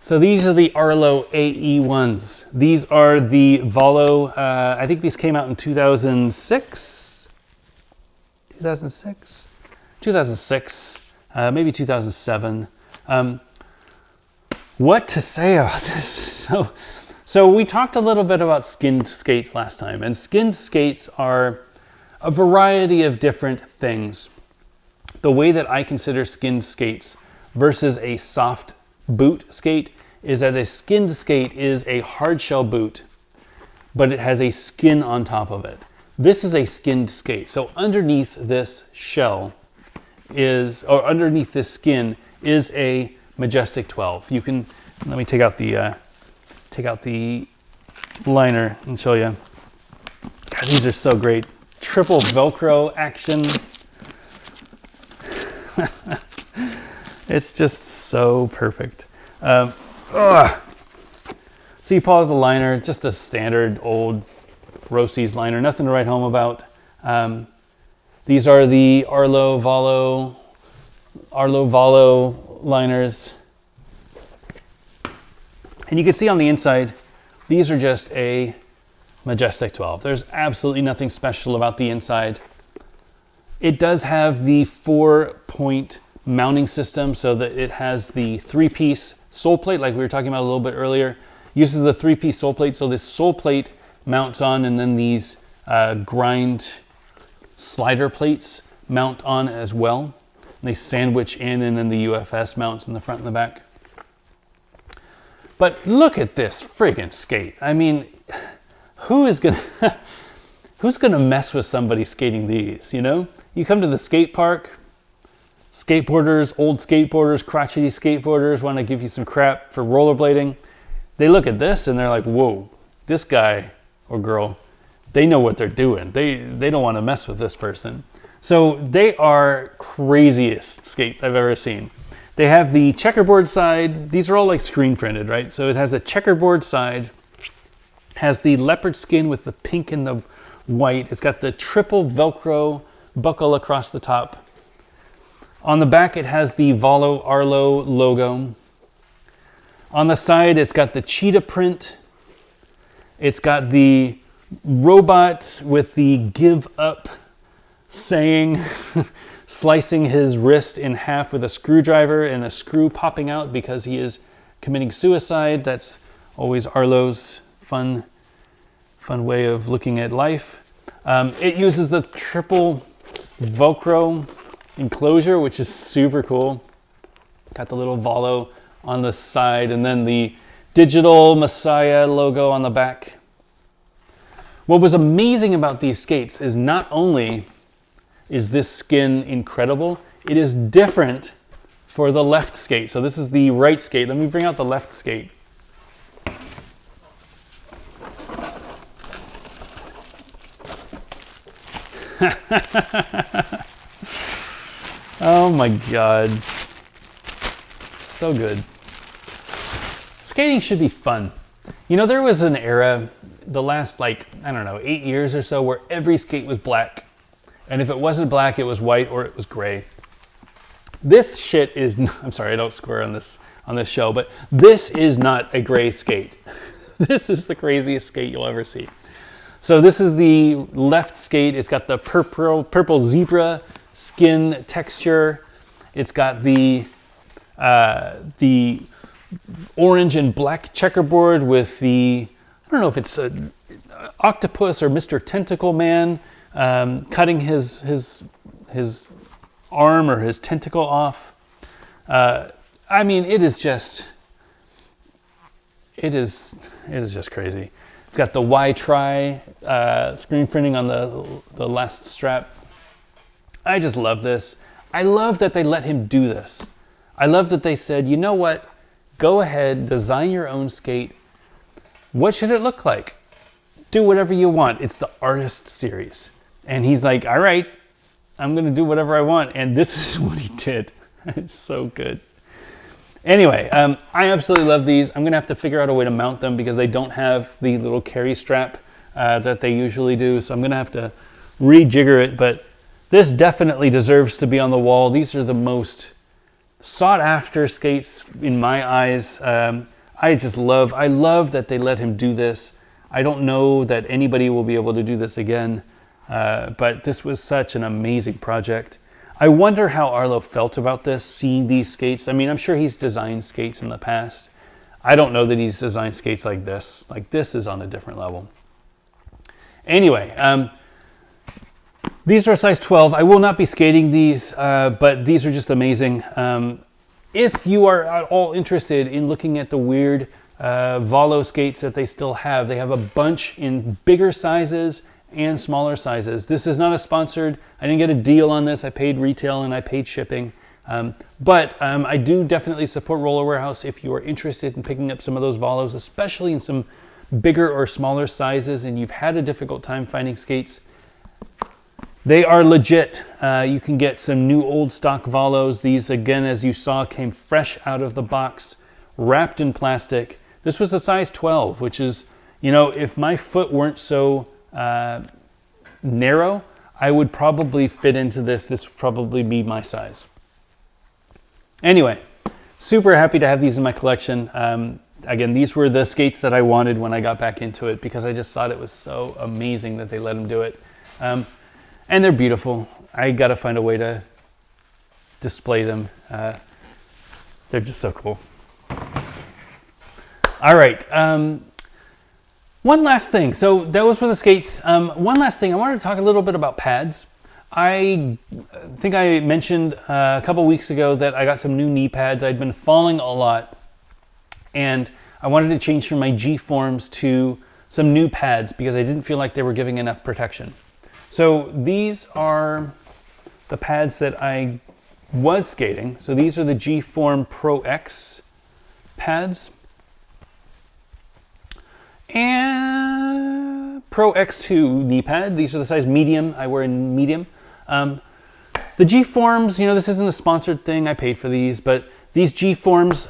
So these are the Arlo AE ones. These are the Valo. I think these came out in 2006. 2006, maybe 2007. What to say about this? So we talked a little bit about skinned skates last time, and skinned skates are a variety of different things. The way that I consider skinned skates versus a soft boot skate is that a skinned skate is a hard shell boot, but it has a skin on top of it. This is a skinned skate. So underneath this shell or underneath this skin is a Majestic 12. You can, let me take out the liner and show you. God, these are so great. Triple Velcro action. It's just so perfect. So you pull out the liner, just a standard old Rosie's liner, nothing to write home about. These are the Arlo Valo liners. And you can see on the inside, these are just a Majestic 12. There's absolutely nothing special about the inside. It does have the 4-point mounting system so that it has the 3-piece sole plate like we were talking about a little bit earlier. Uses a 3-piece sole plate, so this sole plate mounts on, and then these grind slider plates mount on as well. And they sandwich in, and then the UFS mounts in the front and the back. But look at this friggin' skate. I mean, who's gonna mess with somebody skating these, you know? You come to the skate park, skateboarders, old skateboarders, crotchety skateboarders want to give you some crap for rollerblading. They look at this and they're like, whoa, this guy or girl, they know what they're doing. They don't want to mess with this person. So they are craziest skates I've ever seen. They have the checkerboard side. These are all like screen printed, right? So it has a checkerboard side, has the leopard skin with the pink and the white. It's got the triple Velcro buckle across the top. On the back, it has the Valo Arlo logo. On the side, it's got the cheetah print. It's got the robot with the give up saying, slicing his wrist in half with a screwdriver and a screw popping out because he is committing suicide. That's always Arlo's fun way of looking at life. It uses the triple Velcro enclosure, which is super cool. Got the little Valo on the side and then the digital Messiah logo on the back. What was amazing about these skates is not only is this skin incredible, it is different for the left skate. So this is the right skate. Let me bring out the left skate. Oh my God. So good. Skating should be fun. You know, there was an era, the last 8 years or so, where every skate was black. And if it wasn't black, it was white or it was gray. This shit is, I'm sorry, I don't swear on this show, but this is not a gray skate. This is the craziest skate you'll ever see. So this is the left skate. It's got the purple zebra skin texture. It's got the orange and black checkerboard with the, I don't know if it's an octopus or Mr. Tentacle Man cutting his arm or his tentacle off. I mean, it is just crazy. It's got the Y-Tri screen printing on the last strap. I just love this. I love that they let him do this. I love that they said, you know what? Go ahead, design your own skate. What should it look like? Do whatever you want. It's the artist series. And he's like, all right, I'm going to do whatever I want. And this is what he did. It's so good. Anyway, I absolutely love these. I'm going to have to figure out a way to mount them because they don't have the little carry strap that they usually do. So I'm going to have to rejigger it. But this definitely deserves to be on the wall. These are the most sought after skates in my eyes. I love that they let him do this. I don't know that anybody will be able to do this again, but this was such an amazing project. I wonder how Arlo felt about this, seeing these skates. I mean, I'm sure he's designed skates in the past. I don't know that he's designed skates like this. Like, this is on a different level. Anyway, these are a size 12. I will not be skating these, but these are just amazing. If you are at all interested in looking at the weird Valo skates that they still have, they have a bunch in bigger sizes and smaller sizes. This is not a sponsored, I didn't get a deal on this. I paid retail and I paid shipping. But I do definitely support Roller Warehouse if you are interested in picking up some of those Valos, especially in some bigger or smaller sizes and you've had a difficult time finding skates. They are legit. You can get some new old stock Valos. These, again, as you saw, came fresh out of the box, wrapped in plastic. This was a size 12, which is, you know, if my foot weren't so narrow, I would probably fit into this. This would probably be my size. Anyway, super happy to have these in my collection. Again, these were the skates that I wanted when I got back into it because I just thought it was so amazing that they let them do it. And they're beautiful. I got to find a way to display them. They're just so cool. All right. One last thing. So those were the skates. One last thing. I wanted to talk a little bit about pads. I think I mentioned a couple weeks ago that I got some new knee pads. I'd been falling a lot, and I wanted to change from my G-forms to some new pads because I didn't feel like they were giving enough protection. So these are the pads that I was skating. So these are the G-Form Pro X pads. And Pro X2 knee pad. These are the size medium. I wear in medium. The G-Forms, you know, this isn't a sponsored thing. I paid for these, but these G-Forms,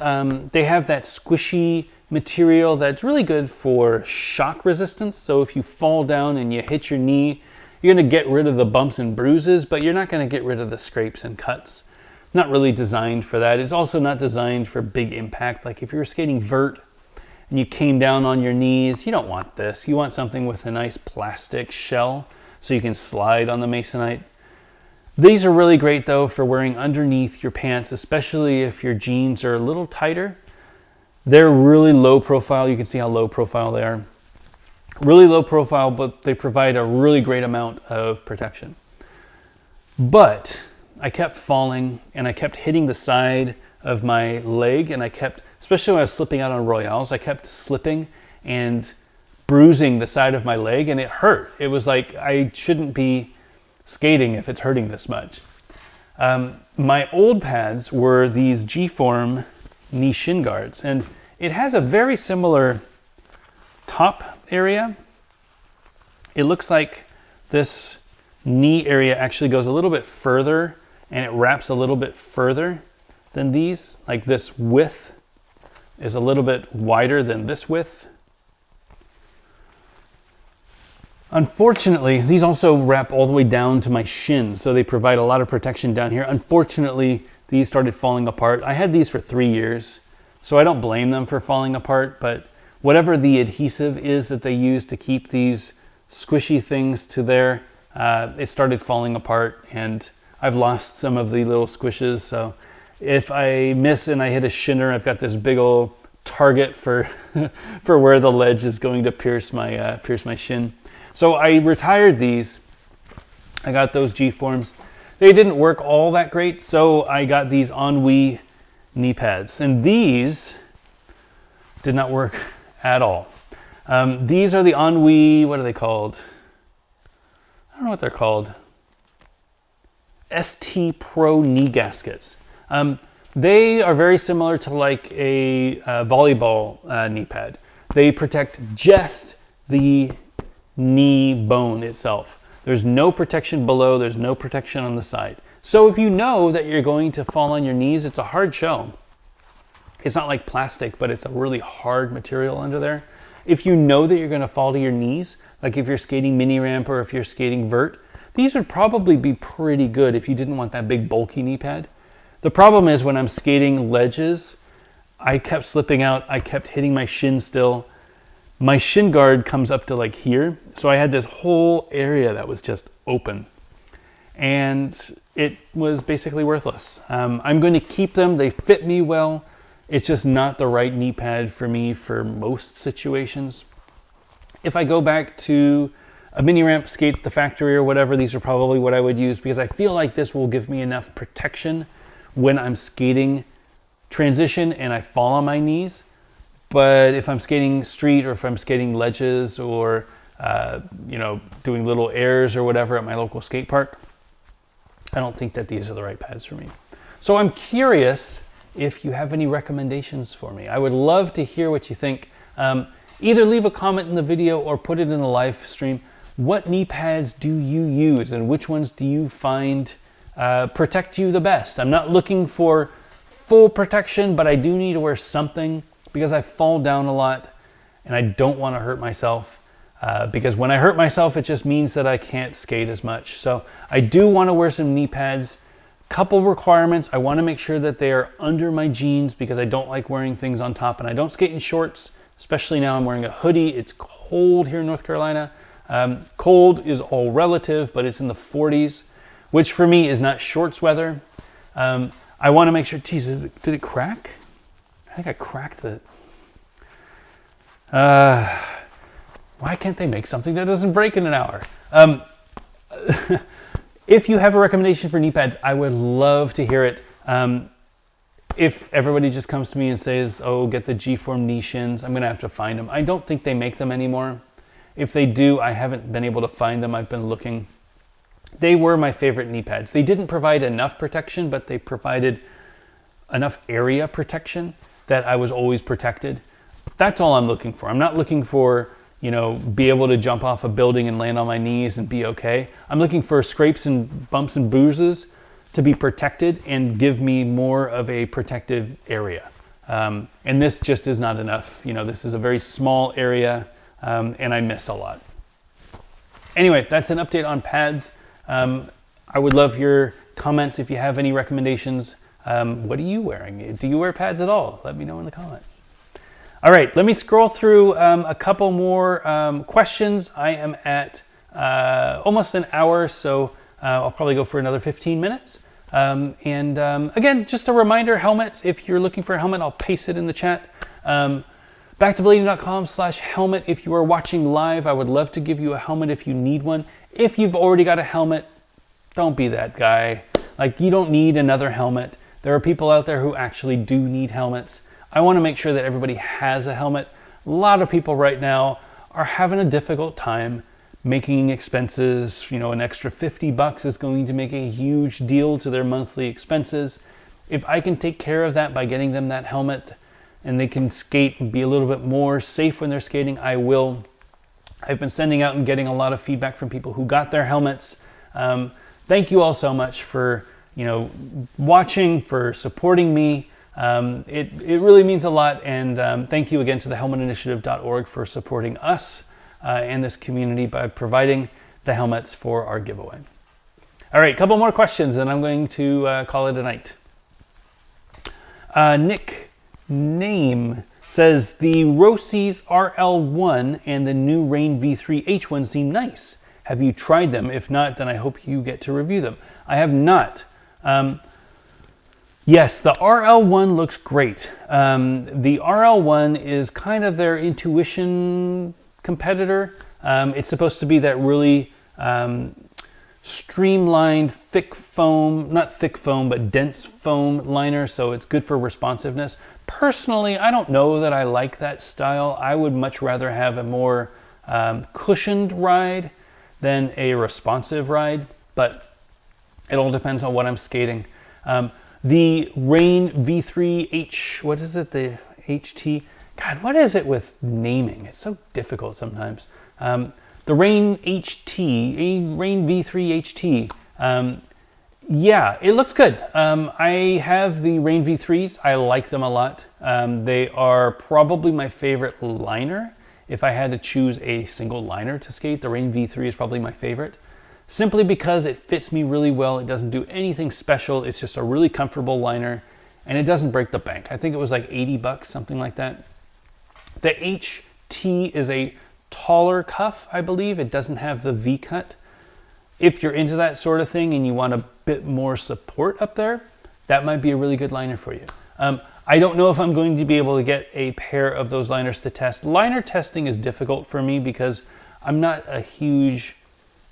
they have that squishy material that's really good for shock resistance. So if you fall down and you hit your knee, you're going to get rid of the bumps and bruises, but you're not going to get rid of the scrapes and cuts. Not really designed for that. It's also not designed for big impact. Like if you were skating vert and you came down on your knees, you don't want this. You want something with a nice plastic shell so you can slide on the Masonite. These are really great though for wearing underneath your pants, especially if your jeans are a little tighter. They're really low profile. You can see how low profile they are. Really low profile, but they provide a really great amount of protection. But I kept falling and I kept hitting the side of my leg, and I kept, especially when I was slipping out on Royales, I kept slipping and bruising the side of my leg, and it hurt. It was like I shouldn't be skating if it's hurting this much. My old pads were these G-Form knee shin guards, and it has a very similar top area. It looks like this knee area actually goes a little bit further and it wraps a little bit further than these. Like this width is a little bit wider than this width. Unfortunately, these also wrap all the way down to my shin, so they provide a lot of protection down here. Unfortunately, these started falling apart. I had these for 3 years, so I don't blame them for falling apart, but whatever the adhesive is that they use to keep these squishy things to there, it started falling apart, and I've lost some of the little squishes. So if I miss and I hit a shinner, I've got this big old target for for where the ledge is going to pierce my shin. So I retired these. I got those G-Forms. They didn't work all that great, so I got these Untitled knee pads, and these did not work at all. These are the Untitled, what are they called? I don't know what they're called. ST Pro knee gaskets. They are very similar to like a volleyball knee pad. They protect just the knee bone itself. There's no protection below, there's no protection on the side. So if you know that you're going to fall on your knees, it's a hard shell. It's not like plastic, but it's a really hard material under there. If you know that you're going to fall to your knees, like if you're skating mini ramp or if you're skating vert, these would probably be pretty good if you didn't want that big bulky knee pad. The problem is when I'm skating ledges, I kept slipping out. I kept hitting my shin still. My shin guard comes up to like here. So I had this whole area that was just open. And it was basically worthless. I'm going to keep them. They fit me well. It's just not the right knee pad for me for most situations. If I go back to a mini ramp, skate at the factory or whatever, these are probably what I would use because I feel like this will give me enough protection when I'm skating transition and I fall on my knees. But if I'm skating street or if I'm skating ledges or you know, doing little airs or whatever at my local skate park, I don't think that these are the right pads for me. So I'm curious if you have any recommendations for me. I would love to hear what you think. Either leave a comment in the video or put it in the live stream. What knee pads do you use and which ones do you find protect you the best? I'm not looking for full protection, but I do need to wear something because I fall down a lot and I don't want to hurt myself. Because when I hurt myself, it just means that I can't skate as much. So I do want to wear some knee pads. Couple requirements. I want to make sure that they are under my jeans because I don't like wearing things on top, and I don't skate in shorts, especially now I'm wearing a hoodie. It's cold here in North Carolina. Cold is all relative, but it's in the 40s, which for me is not shorts weather. I want to make sure, geez, did it crack? I think I cracked the... Why can't they make something that doesn't break in an hour? If you have a recommendation for knee pads, I would love to hear it. If everybody just comes to me and says, oh, get the G-form knee shins, I'm gonna have to find them. I don't think they make them anymore. If they do, I haven't been able to find them. I've been looking. They were my favorite knee pads. They didn't provide enough protection, but they provided enough area protection that I was always protected. That's all I'm looking for. I'm not looking for, you know, be able to jump off a building and land on my knees and be okay. I'm looking for scrapes and bumps and bruises to be protected and give me more of a protective area. And this just is not enough. You know, this is a very small area and I miss a lot. Anyway, that's an update on pads. I would love your comments if you have any recommendations. What are you wearing? Do you wear pads at all? Let me know in the comments. All right, let me scroll through a couple more questions. I am at almost an hour, so I'll probably go for another 15 minutes. Again, just a reminder, helmets, if you're looking for a helmet, I'll paste it in the chat. Backtoblading.com/helmet. If you are watching live, I would love to give you a helmet if you need one. If you've already got a helmet, don't be that guy. Like, you don't need another helmet. There are people out there who actually do need helmets. I want to make sure that everybody has a helmet. A lot of people right now are having a difficult time making expenses. You know, an extra 50 bucks is going to make a huge deal to their monthly expenses. If I can take care of that by getting them that helmet and they can skate and be a little bit more safe when they're skating, I will. I've been sending out and getting a lot of feedback from people who got their helmets. Thank you all so much for, you know, watching, for supporting me. It really means a lot, and thank you again to the helmetinitiative.org for supporting us and this community by providing the helmets for our giveaway. All right, a couple more questions and I'm going to call it a night. Nick Name says, the Rosie's RL1 and the new Rain V3 H1 seem nice. Have you tried them? If not, then I hope you get to review them. I have not. Yes, the RL1 looks great. The RL1 is kind of their Intuition competitor. It's supposed to be that really streamlined, thick foam, not thick foam, but dense foam liner, so it's good for responsiveness. Personally, I don't know that I like that style. I would much rather have a more cushioned ride than a responsive ride, but it all depends on what I'm skating. The Rain V3H, what is it, the HT? God, what is it with naming? It's so difficult sometimes. The Rain HT, Rain V3 HT, yeah, it looks good. I have the Rain V3s. I like them a lot. They are probably my favorite liner. If I had to choose a single liner to skate, the Rain V3 is probably my favorite. Simply because it fits me really well. It doesn't do anything special. It's just a really comfortable liner. and it doesn't break the bank. I think it was like 80 bucks, something like that. The HT is a taller cuff, I believe. It doesn't have the V-cut. If you're into that sort of thing and you want a bit more support up there, that might be a really good liner for you. I don't know if I'm going to be able to get a pair of those liners to test. Liner testing is difficult for me because I'm not a huge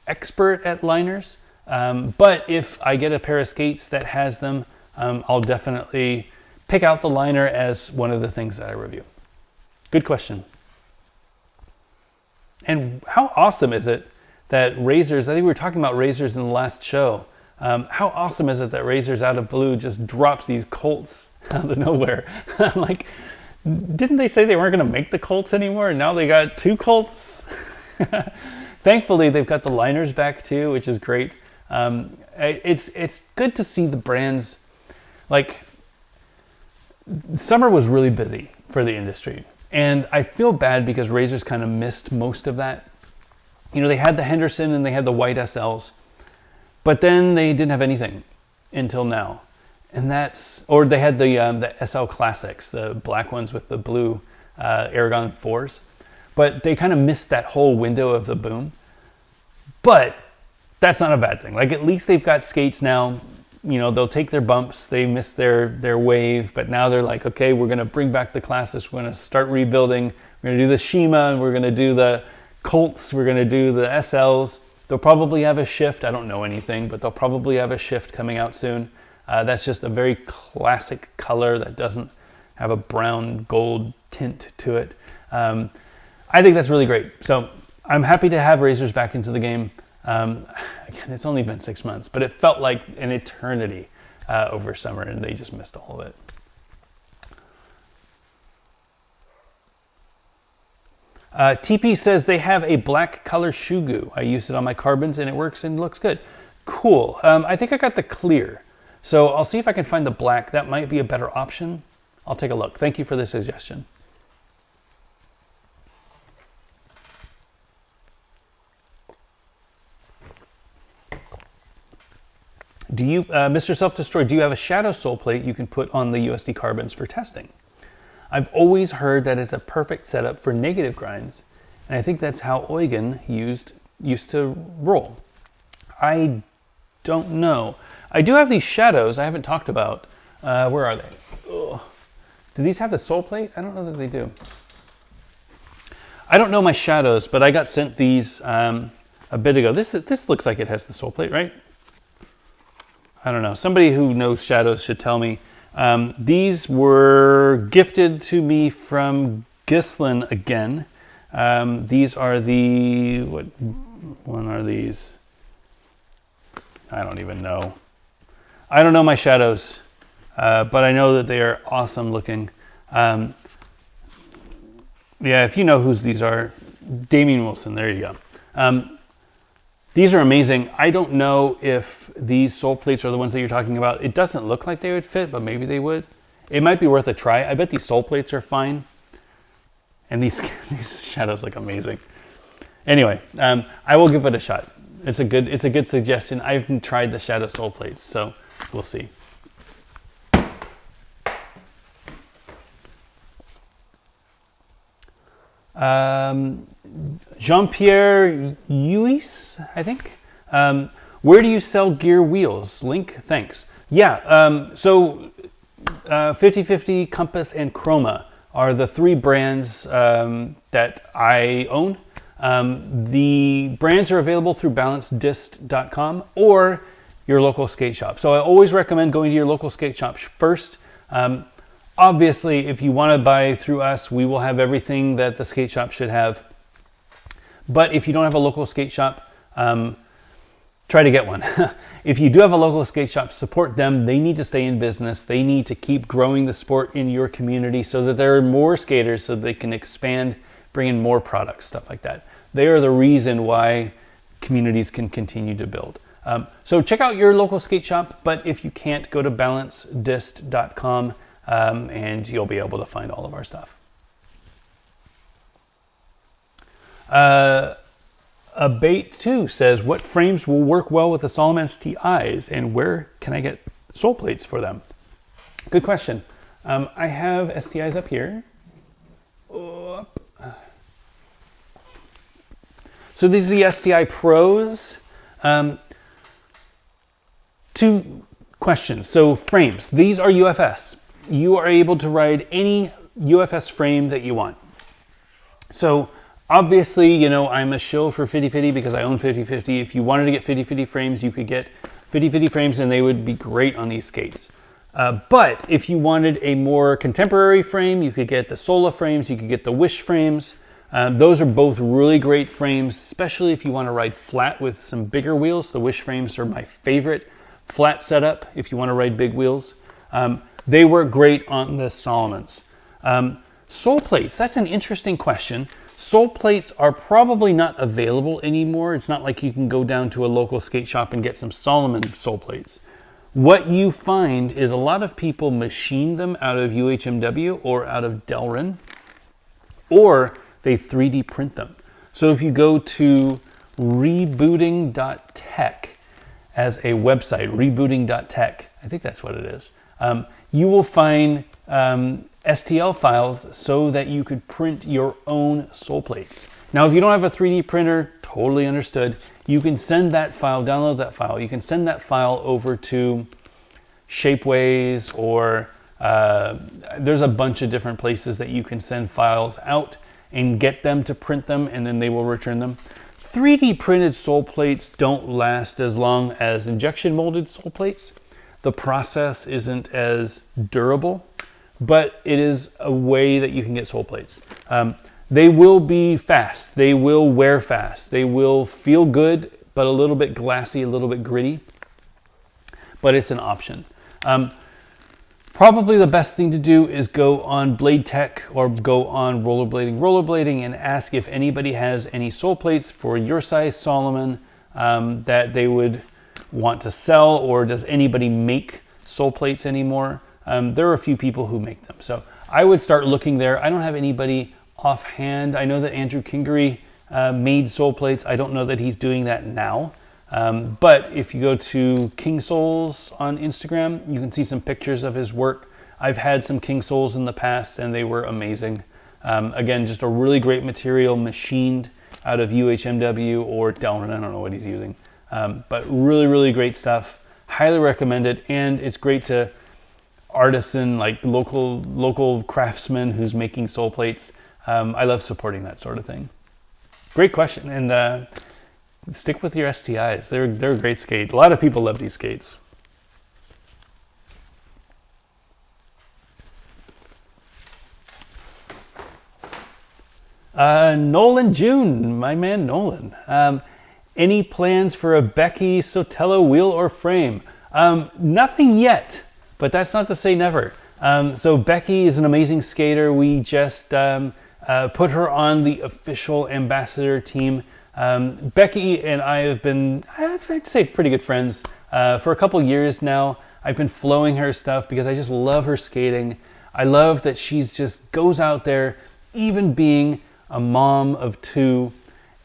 expert at liners. But if I get a pair of skates that has them, I'll definitely pick out the liner as one of the things that I review. Good question. And how awesome is it that Razors, I think we were talking about Razors in the last show. How awesome is it that Razors out of blue just drops these Colts out of nowhere? Like, didn't they say they weren't going to make the Colts anymore? And now they got 2 Colts. Thankfully, they've got the liners back too, which is great. It's good to see the brands, like, summer was really busy for the industry. And I feel bad because Razors kind of missed most of that. You know, they had the Henderson and they had the white SLs, but then they didn't have anything until now. And that's, or they had the SL Classics, the black ones with the blue Aragon 4s. But they kind of missed that whole window of the boom. But that's not a bad thing. Like, at least they've got skates now. You know, they'll take their bumps. They missed their wave, but now they're like, okay, we're going to bring back the classics. We're going to start rebuilding. We're going to do the Shima, and we're going to do the Colts. We're going to do the SLs. They'll probably have a shift. I don't know anything, but they'll probably have a shift coming out soon. That's just a very classic color that doesn't have a brown gold tint to it. I think that's really great. So I'm happy to have Razors back into the game. Again, it's only been 6 months, but it felt like an eternity over summer, and they just missed all of it. TP says they have a black color shoe goo. I use it on my carbons and it works and looks good. Cool. I think I got the clear. So I'll see if I can find the black. That might be a better option. I'll take a look. Thank you for the suggestion. Do you, Mr. Self-Destroy, do you have a shadow sole plate you can put on the USD Carbons for testing? I've always heard that it's a perfect setup for negative grinds, and I think that's how Eugen used to roll. I don't know. I do have these shadows I haven't talked about. Where are they? Ugh. Do these have the sole plate? I don't know that they do. I don't know my shadows, but I got sent these a bit ago. This looks like it has the sole plate, right? I don't know. Somebody who knows shadows should tell me. These were gifted to me from Gislin again. These are the, what one are these? I don't even know. I don't know my shadows, but I know that they are awesome looking. Yeah, if you know whose these are, Damien Wilson, there you go. These are amazing. I don't know if these sole plates are the ones that you're talking about. It doesn't look like they would fit, but maybe they would. It might be worth a try. I bet these sole plates are fine. And these shadows look amazing. Anyway, I will give it a shot. It's a good suggestion. I haven't tried the shadow sole plates, so we'll see. Jean-Pierre Uis, I think. Where do you sell gear wheels? Link, thanks. Yeah, so 50/50, Compass, and Chroma are the 3 brands that I own. The brands are available through balancedist.com or your local skate shop. So I always recommend going to your local skate shop first. Obviously, if you want to buy through us, we will have everything that the skate shop should have. But if you don't have a local skate shop, try to get one. If you do have a local skate shop, support them. They need to stay in business. They need to keep growing the sport in your community so that there are more skaters so they can expand, bring in more products, stuff like that. They are the reason why communities can continue to build. So check out your local skate shop, but if you can't, go to balancedist.com. And you'll be able to find all of our stuff. Abate 2 says, what frames will work well with the Solemn STIs and where can I get sole plates for them? Good question. I have STIs up here. So these are the STI Pros. Two questions. So frames. These are UFS. You are able to ride any UFS frame that you want. So obviously, you know, I'm a shill for 50/50 because I own 50/50. If you wanted to get 50/50 frames, you could get 50/50 frames and they would be great on these skates. But if you wanted a more contemporary frame, you could get the Sola frames, you could get the Wish frames. Those are both really great frames, especially if you want to ride flat with some bigger wheels. The Wish frames are my favorite flat setup if you want to ride big wheels. They work great on the Solomons. Soleplates, that's an interesting question. Soleplates are probably not available anymore. It's not like you can go down to a local skate shop and get some Solomon soleplates. What you find is a lot of people machine them out of UHMW or out of Delrin, or they 3D print them. So if you go to rebooting.tech as a website, rebooting.tech, I think that's what it is, you will find STL files so that you could print your own sole plates. Now, if you don't have a 3D printer, totally understood. You can send that file, download that file. You can send that file over to Shapeways or there's a bunch of different places that you can send files out and get them to print them, and then they will return them. 3D printed sole plates don't last as long as injection molded sole plates. The process isn't as durable, but it is a way that you can get sole plates. They will be fast. They will wear fast. They will feel good, but a little bit glassy, a little bit gritty, but it's an option. Probably the best thing to do is go on Blade Tech or go on Rollerblading and ask if anybody has any sole plates for your size Solomon that they would want to sell, or does anybody make sole plates anymore? There are a few people who make them. So I would start looking there. I don't have anybody offhand. I know that Andrew Kingery made sole plates. I don't know that he's doing that now. But if you go to King Soles on Instagram, you can see some pictures of his work. I've had some King Soles in the past and they were amazing. Again, just a really great material machined out of UHMW or Delrin. I don't know what he's using. But really, really great stuff. Highly recommend it. And it's great to artisan, like local craftsman who's making sole plates. I love supporting that sort of thing. Great question. And stick with your STIs. They're a great skate. A lot of people love these skates. Nolan June, my man Nolan. Any plans for a Becky Sotelo wheel or frame? Nothing yet, but that's not to say never. So Becky is an amazing skater. We just put her on the official ambassador team. Becky and I have been, I'd say, pretty good friends for a couple years now. I've been flowing her stuff because I just love her skating. I love that she's just goes out there, even being a mom of two,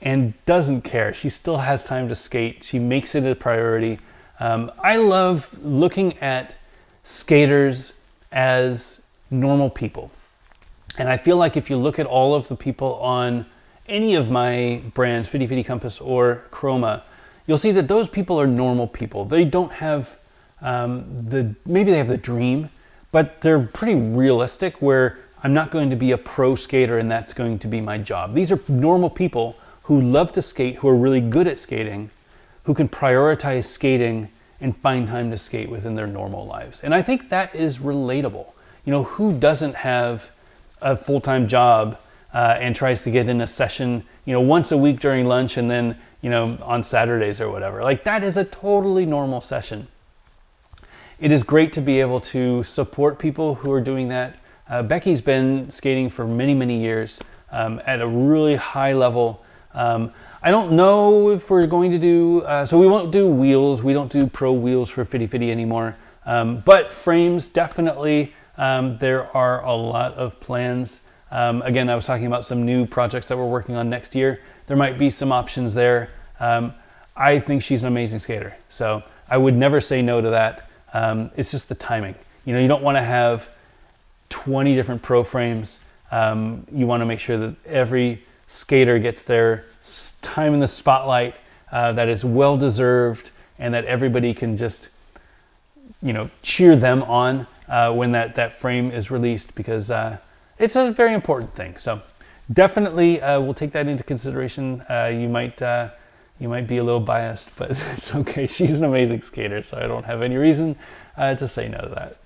and doesn't care. She still has time to skate. She makes it a priority. I love looking at skaters as normal people. And I feel like if you look at all of the people on any of my brands, 50/50 Compass or Chroma, you'll see that those people are normal people. They don't have maybe they have the dream, but they're pretty realistic where I'm not going to be a pro skater and that's going to be my job. These are normal people who love to skate, who are really good at skating, who can prioritize skating and find time to skate within their normal lives. And I think that is relatable. You know, who doesn't have a full-time job and tries to get in a session, you know, once a week during lunch and then, you know, on Saturdays or whatever. Like, that is a totally normal session. It is great to be able to support people who are doing that. Becky's been skating for many, many years at a really high level. I don't know if we're going to do, so we won't do wheels. We don't do pro wheels for 50/50 anymore. But frames, definitely, there are a lot of plans. Again, I was talking about some new projects that we're working on next year. There might be some options there. I think she's an amazing skater, so I would never say no to that. It's just the timing. You know, you don't want to have 20 different pro frames. You want to make sure that every skater gets their time in the spotlight, that it's well deserved, and that everybody can just, you know, cheer them on when that frame is released, because it's a very important thing. So definitely we'll take that into consideration. You might be a little biased, but it's okay. She's an amazing skater, so I don't have any reason to say no to that.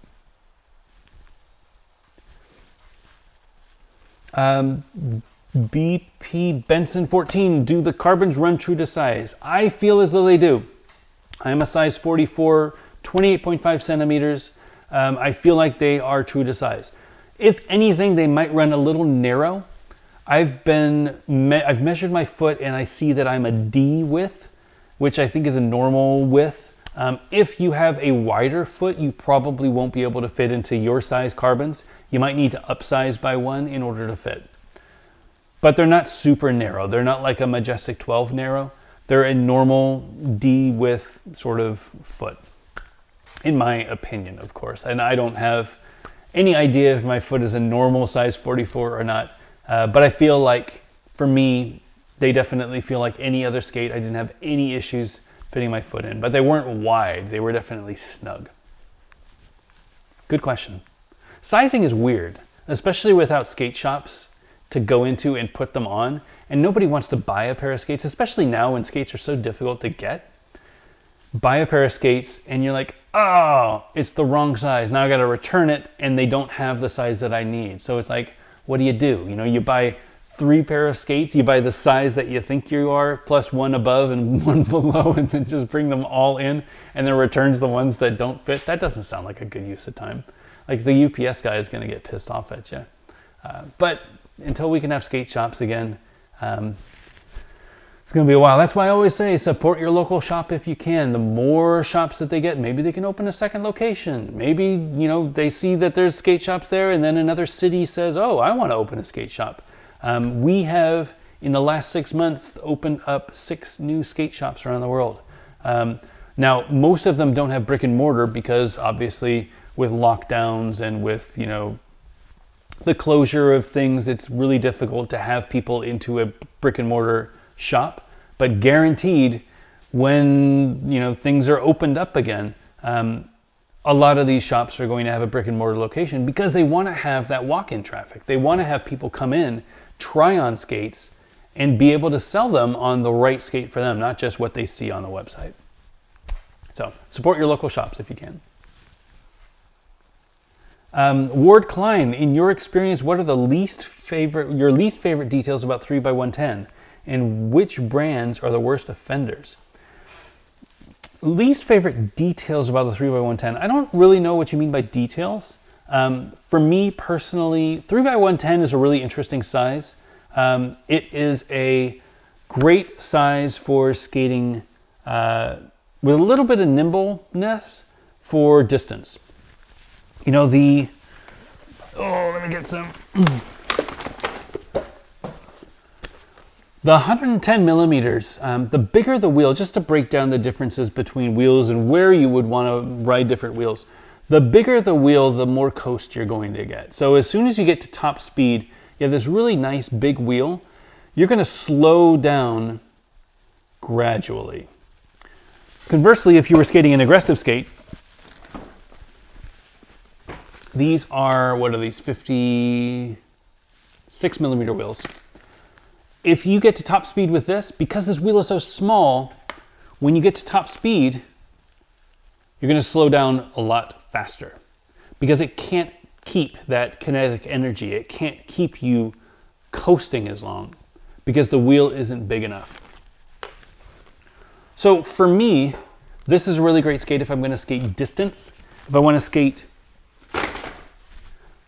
BP Benson 14, do the carbons run true to size? I feel as though they do. I am a size 44, 28.5 centimeters. I feel like they are true to size. If anything, they might run a little narrow. I've measured my foot and I see that I'm a D width, which I think is a normal width. If you have a wider foot, you probably won't be able to fit into your size carbons. You might need to upsize by one in order to fit. But they're not super narrow. They're not like a Majestic 12 narrow. They're a normal D width sort of foot, in my opinion, of course. And I don't have any idea if my foot is a normal size 44 or not. But I feel like, for me, they definitely feel like any other skate. I didn't have any issues fitting my foot in, but they weren't wide. They were definitely snug. Good question. Sizing is weird, especially without skate shops to go into and put them on. And nobody wants to buy a pair of skates, especially now when skates are so difficult to get. Buy a pair of skates and you're like, oh, it's the wrong size. Now I got to return it and they don't have the size that I need. So it's like, what do? You know, you buy 3 pair of skates, you buy the size that you think you are, plus one above and one below, and then just bring them all in and then returns the ones that don't fit. That doesn't sound like a good use of time. Like, the UPS guy is going to get pissed off at you. But until we can have skate shops again, it's going to be a while. That's why I always say support your local shop if you can. The more shops that they get, maybe they can open a second location. Maybe, you know, they see that there's skate shops there and then another city says, oh, I want to open a skate shop. We have, in the last 6 months, opened up 6 new skate shops around the world. Now, most of them don't have brick and mortar because obviously with lockdowns and with, you know, the closure of things, it's really difficult to have people into a brick and mortar shop. But guaranteed, when, you know, things are opened up again, a lot of these shops are going to have a brick and mortar location because they want to have that walk-in traffic. They want to have people come in, try on skates, and be able to sell them on the right skate for them, not just what they see on the website. So support your local shops if you can. Ward Klein, in your experience, what are your least favorite details about 3x110, and which brands are the worst offenders? Least favorite details about the 3x110. I don't really know what you mean by details. For me personally, 3x110 is a really interesting size. It is a great size for skating with a little bit of nimbleness for distance. You know, let me get some. The 110 millimeters, the bigger the wheel, just to break down the differences between wheels and where you would want to ride different wheels. The bigger the wheel, the more coast you're going to get. So as soon as you get to top speed, you have this really nice big wheel. You're going to slow down gradually. Conversely, if you were skating an aggressive skate, these are, what are these, 56 millimeter wheels. If you get to top speed with this, because this wheel is so small, when you get to top speed, you're going to slow down a lot faster because it can't keep that kinetic energy. It can't keep you coasting as long because the wheel isn't big enough. So for me, this is a really great skate if I'm going to skate distance. If I want to skate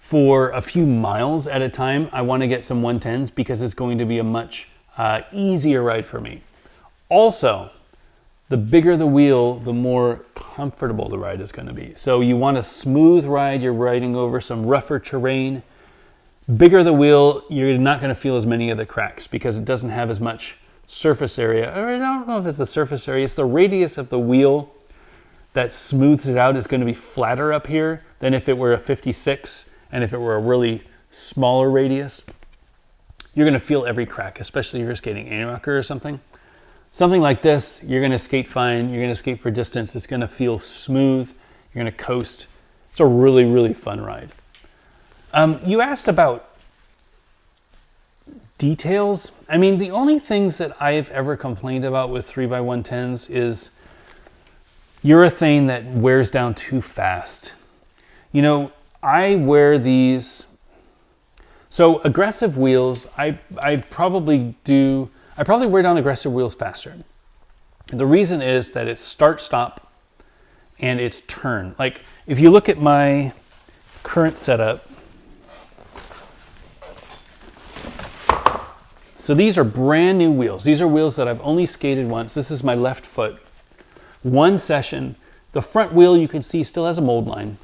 for a few miles at a time, I want to get some 110s because it's going to be a much easier ride for me. Also, the bigger the wheel, the more comfortable the ride is going to be. So you want a smooth ride, you're riding over some rougher terrain. Bigger the wheel, you're not going to feel as many of the cracks because it doesn't have as much surface area. Or I don't know if it's the surface area, it's the radius of the wheel that smooths it out is going to be flatter up here than if it were a 56, and if it were a really smaller radius, you're going to feel every crack, especially if you're skating anti-rocker or something. Something like this, you're going to skate fine, you're going to skate for distance, it's going to feel smooth, you're going to coast. It's a really, really fun ride. You asked about details. I mean, the only things that I've ever complained about with 3x110s is urethane that wears down too fast. You know, I wear these, so aggressive wheels, I probably wear down aggressive wheels faster. The reason is that it's start-stop and it's turn. Like, if you look at my current setup, so these are brand new wheels. These are wheels that I've only skated once. This is my left foot. One session. The front wheel, you can see, still has a mold line.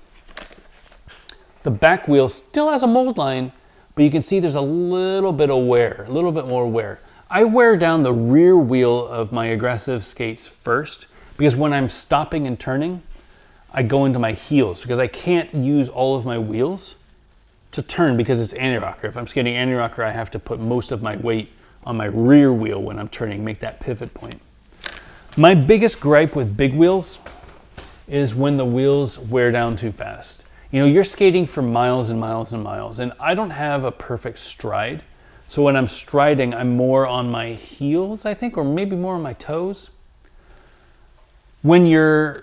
The back wheel still has a mold line, but you can see there's a little bit of wear, a little bit more wear. I wear down the rear wheel of my aggressive skates first, because when I'm stopping and turning, I go into my heels, because I can't use all of my wheels to turn because it's anti-rocker. If I'm skating anti-rocker, I have to put most of my weight on my rear wheel when I'm turning, make that pivot point. My biggest gripe with big wheels is when the wheels wear down too fast. You know, you're skating for miles and miles and miles, and I don't have a perfect stride. So when I'm striding, I'm more on my heels, I think, or maybe more on my toes. When you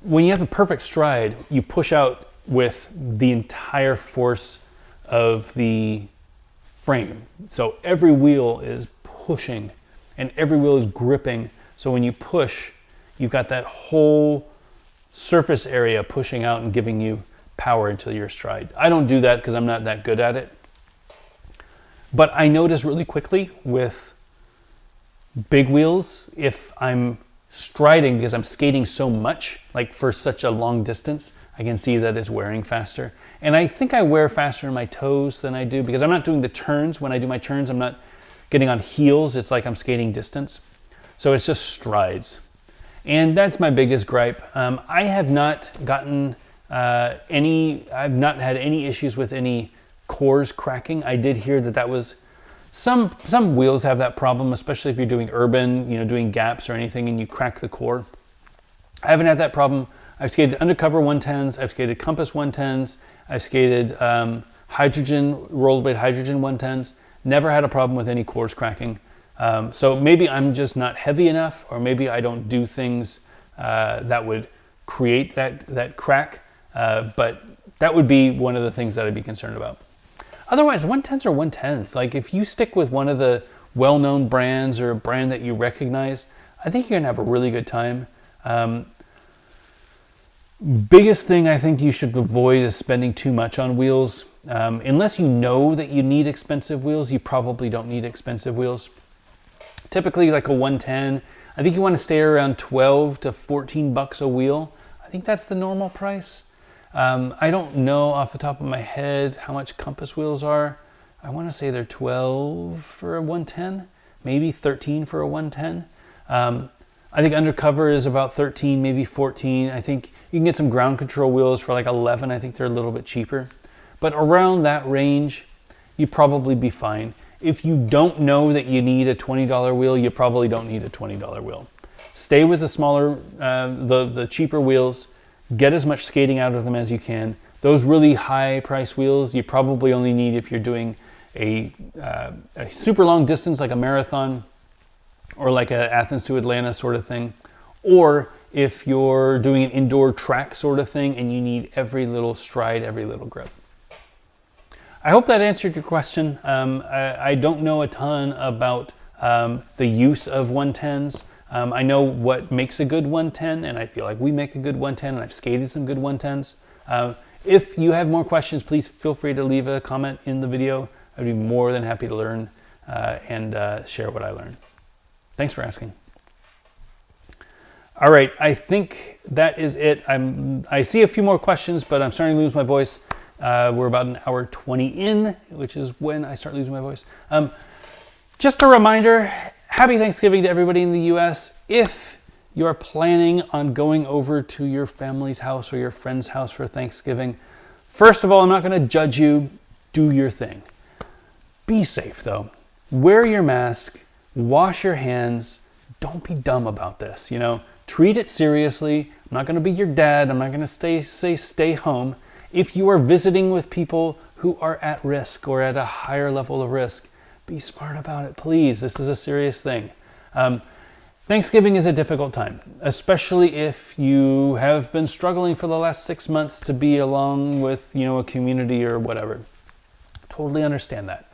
have a perfect stride, you push out with the entire force of the frame. So every wheel is pushing and every wheel is gripping. So when you push, you've got that whole surface area pushing out and giving you power into your stride. I don't do that because I'm not that good at it. But I notice really quickly with big wheels, if I'm striding because I'm skating so much, like for such a long distance, I can see that it's wearing faster. And I think I wear faster in my toes than I do because I'm not doing the turns. When I do my turns, I'm not getting on heels. It's like I'm skating distance. So it's just strides. And that's my biggest gripe. I have not gotten I've not had any issues with any cores cracking. I did hear that was, some wheels have that problem, especially if you're doing urban, you know, doing gaps or anything and you crack the core. I haven't had that problem. I've skated undercover 110s, I've skated compass 110s, I've skated hydrogen, rollerblade hydrogen 110s. Never had a problem with any cores cracking. So maybe I'm just not heavy enough, or maybe I don't do things that would create that crack. But that would be one of the things that I'd be concerned about. Otherwise, 110s are 110s. Like if you stick with one of the well-known brands or a brand that you recognize, I think you're gonna have a really good time. Biggest thing I think you should avoid is spending too much on wheels. Unless you know that you need expensive wheels, you probably don't need expensive wheels. Typically like a 110, I think you want to stay around 12 to 14 bucks a wheel. I think that's the normal price. I don't know off the top of my head how much compass wheels are. I want to say they're 12 for a 110, maybe 13 for a 110. I think undercover is about 13, maybe 14. I think you can get some ground control wheels for like 11. I think they're a little bit cheaper. But around that range, you'd probably be fine. If you don't know that you need a $20 wheel, you probably don't need a $20 wheel. Stay with the smaller, the cheaper wheels. Get as much skating out of them as you can. Those really high price wheels, you probably only need if you're doing a super long distance like a marathon or like a Athens to Atlanta sort of thing. Or if you're doing an indoor track sort of thing and you need every little stride, every little grip. I hope that answered your question. I don't know a ton about the use of 110s. I know what makes a good 110, and I feel like we make a good 110, and I've skated some good 110s. If you have more questions, please feel free to leave a comment in the video. I'd be more than happy to learn and share what I learned. Thanks for asking. All right, I think that is it. I see a few more questions, but I'm starting to lose my voice. We're about an hour 20 in, which is when I start losing my voice. Just a reminder, happy Thanksgiving to everybody in the US. If you are planning on going over to your family's house or your friend's house for Thanksgiving, first of all, I'm not going to judge you. Do your thing. Be safe though. Wear your mask, wash your hands. Don't be dumb about this, you know. Treat it seriously. I'm not going to be your dad. I'm not going to say stay home. If you are visiting with people who are at risk or at a higher level of risk, be smart about it, please. This is a serious thing. Thanksgiving is a difficult time, especially if you have been struggling for the last 6 months to be along with, you know, a community or whatever. Totally understand that.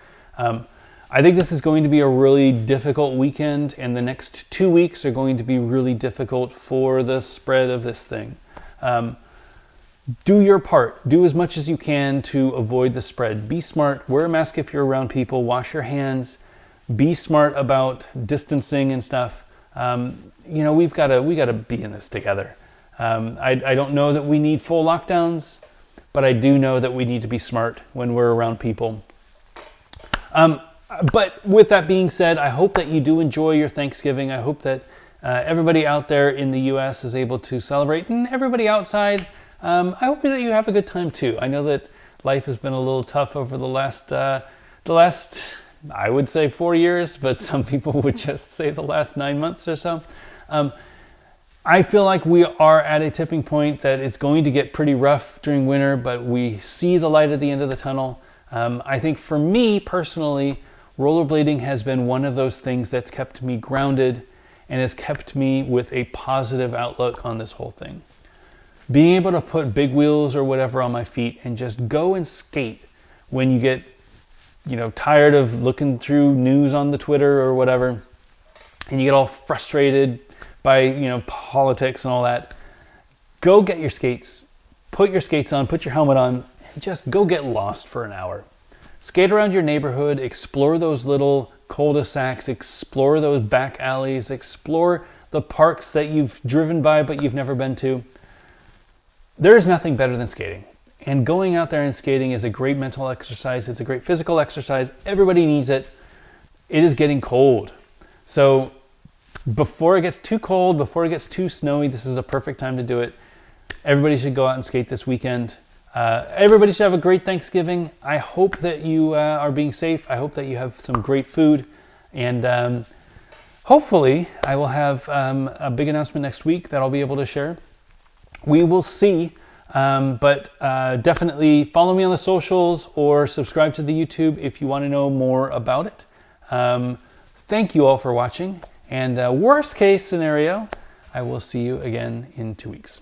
I think this is going to be a really difficult weekend, and the next 2 weeks are going to be really difficult for the spread of this thing. Do your part. Do as much as you can to avoid the spread. Be smart. Wear a mask if you're around people. Wash your hands. Be smart about distancing and stuff. You know, we gotta be in this together. I don't know that we need full lockdowns, but I do know that we need to be smart when we're around people. But with that being said, I hope that you do enjoy your Thanksgiving. I hope that everybody out there in the U.S. is able to celebrate, and everybody outside, I hope that you have a good time too. I know that life has been a little tough over the last, I would say 4 years, but some people would just say the last 9 months or so. I feel like we are at a tipping point that it's going to get pretty rough during winter, but we see the light at the end of the tunnel. I think for me personally, rollerblading has been one of those things that's kept me grounded and has kept me with a positive outlook on this whole thing. Being able to put big wheels or whatever on my feet and just go and skate when you get, you know, tired of looking through news on the Twitter or whatever, and you get all frustrated by, you know, politics and all that. Go get your skates, put your skates on, put your helmet on, and just go get lost for an hour. Skate around your neighborhood, explore those little cul-de-sacs, explore those back alleys, explore the parks that you've driven by but you've never been to. There is nothing better than skating. And going out there and skating is a great mental exercise. It's a great physical exercise. Everybody needs it. It is getting cold. So before it gets too cold, before it gets too snowy, this is a perfect time to do it. Everybody should go out and skate this weekend. Everybody should have a great Thanksgiving. I hope that you are being safe. I hope that you have some great food. And hopefully I will have a big announcement next week that I'll be able to share. We will see. But definitely follow me on the socials or subscribe to the YouTube if you want to know more about it. Thank you all for watching. And worst case scenario, I will see you again in 2 weeks.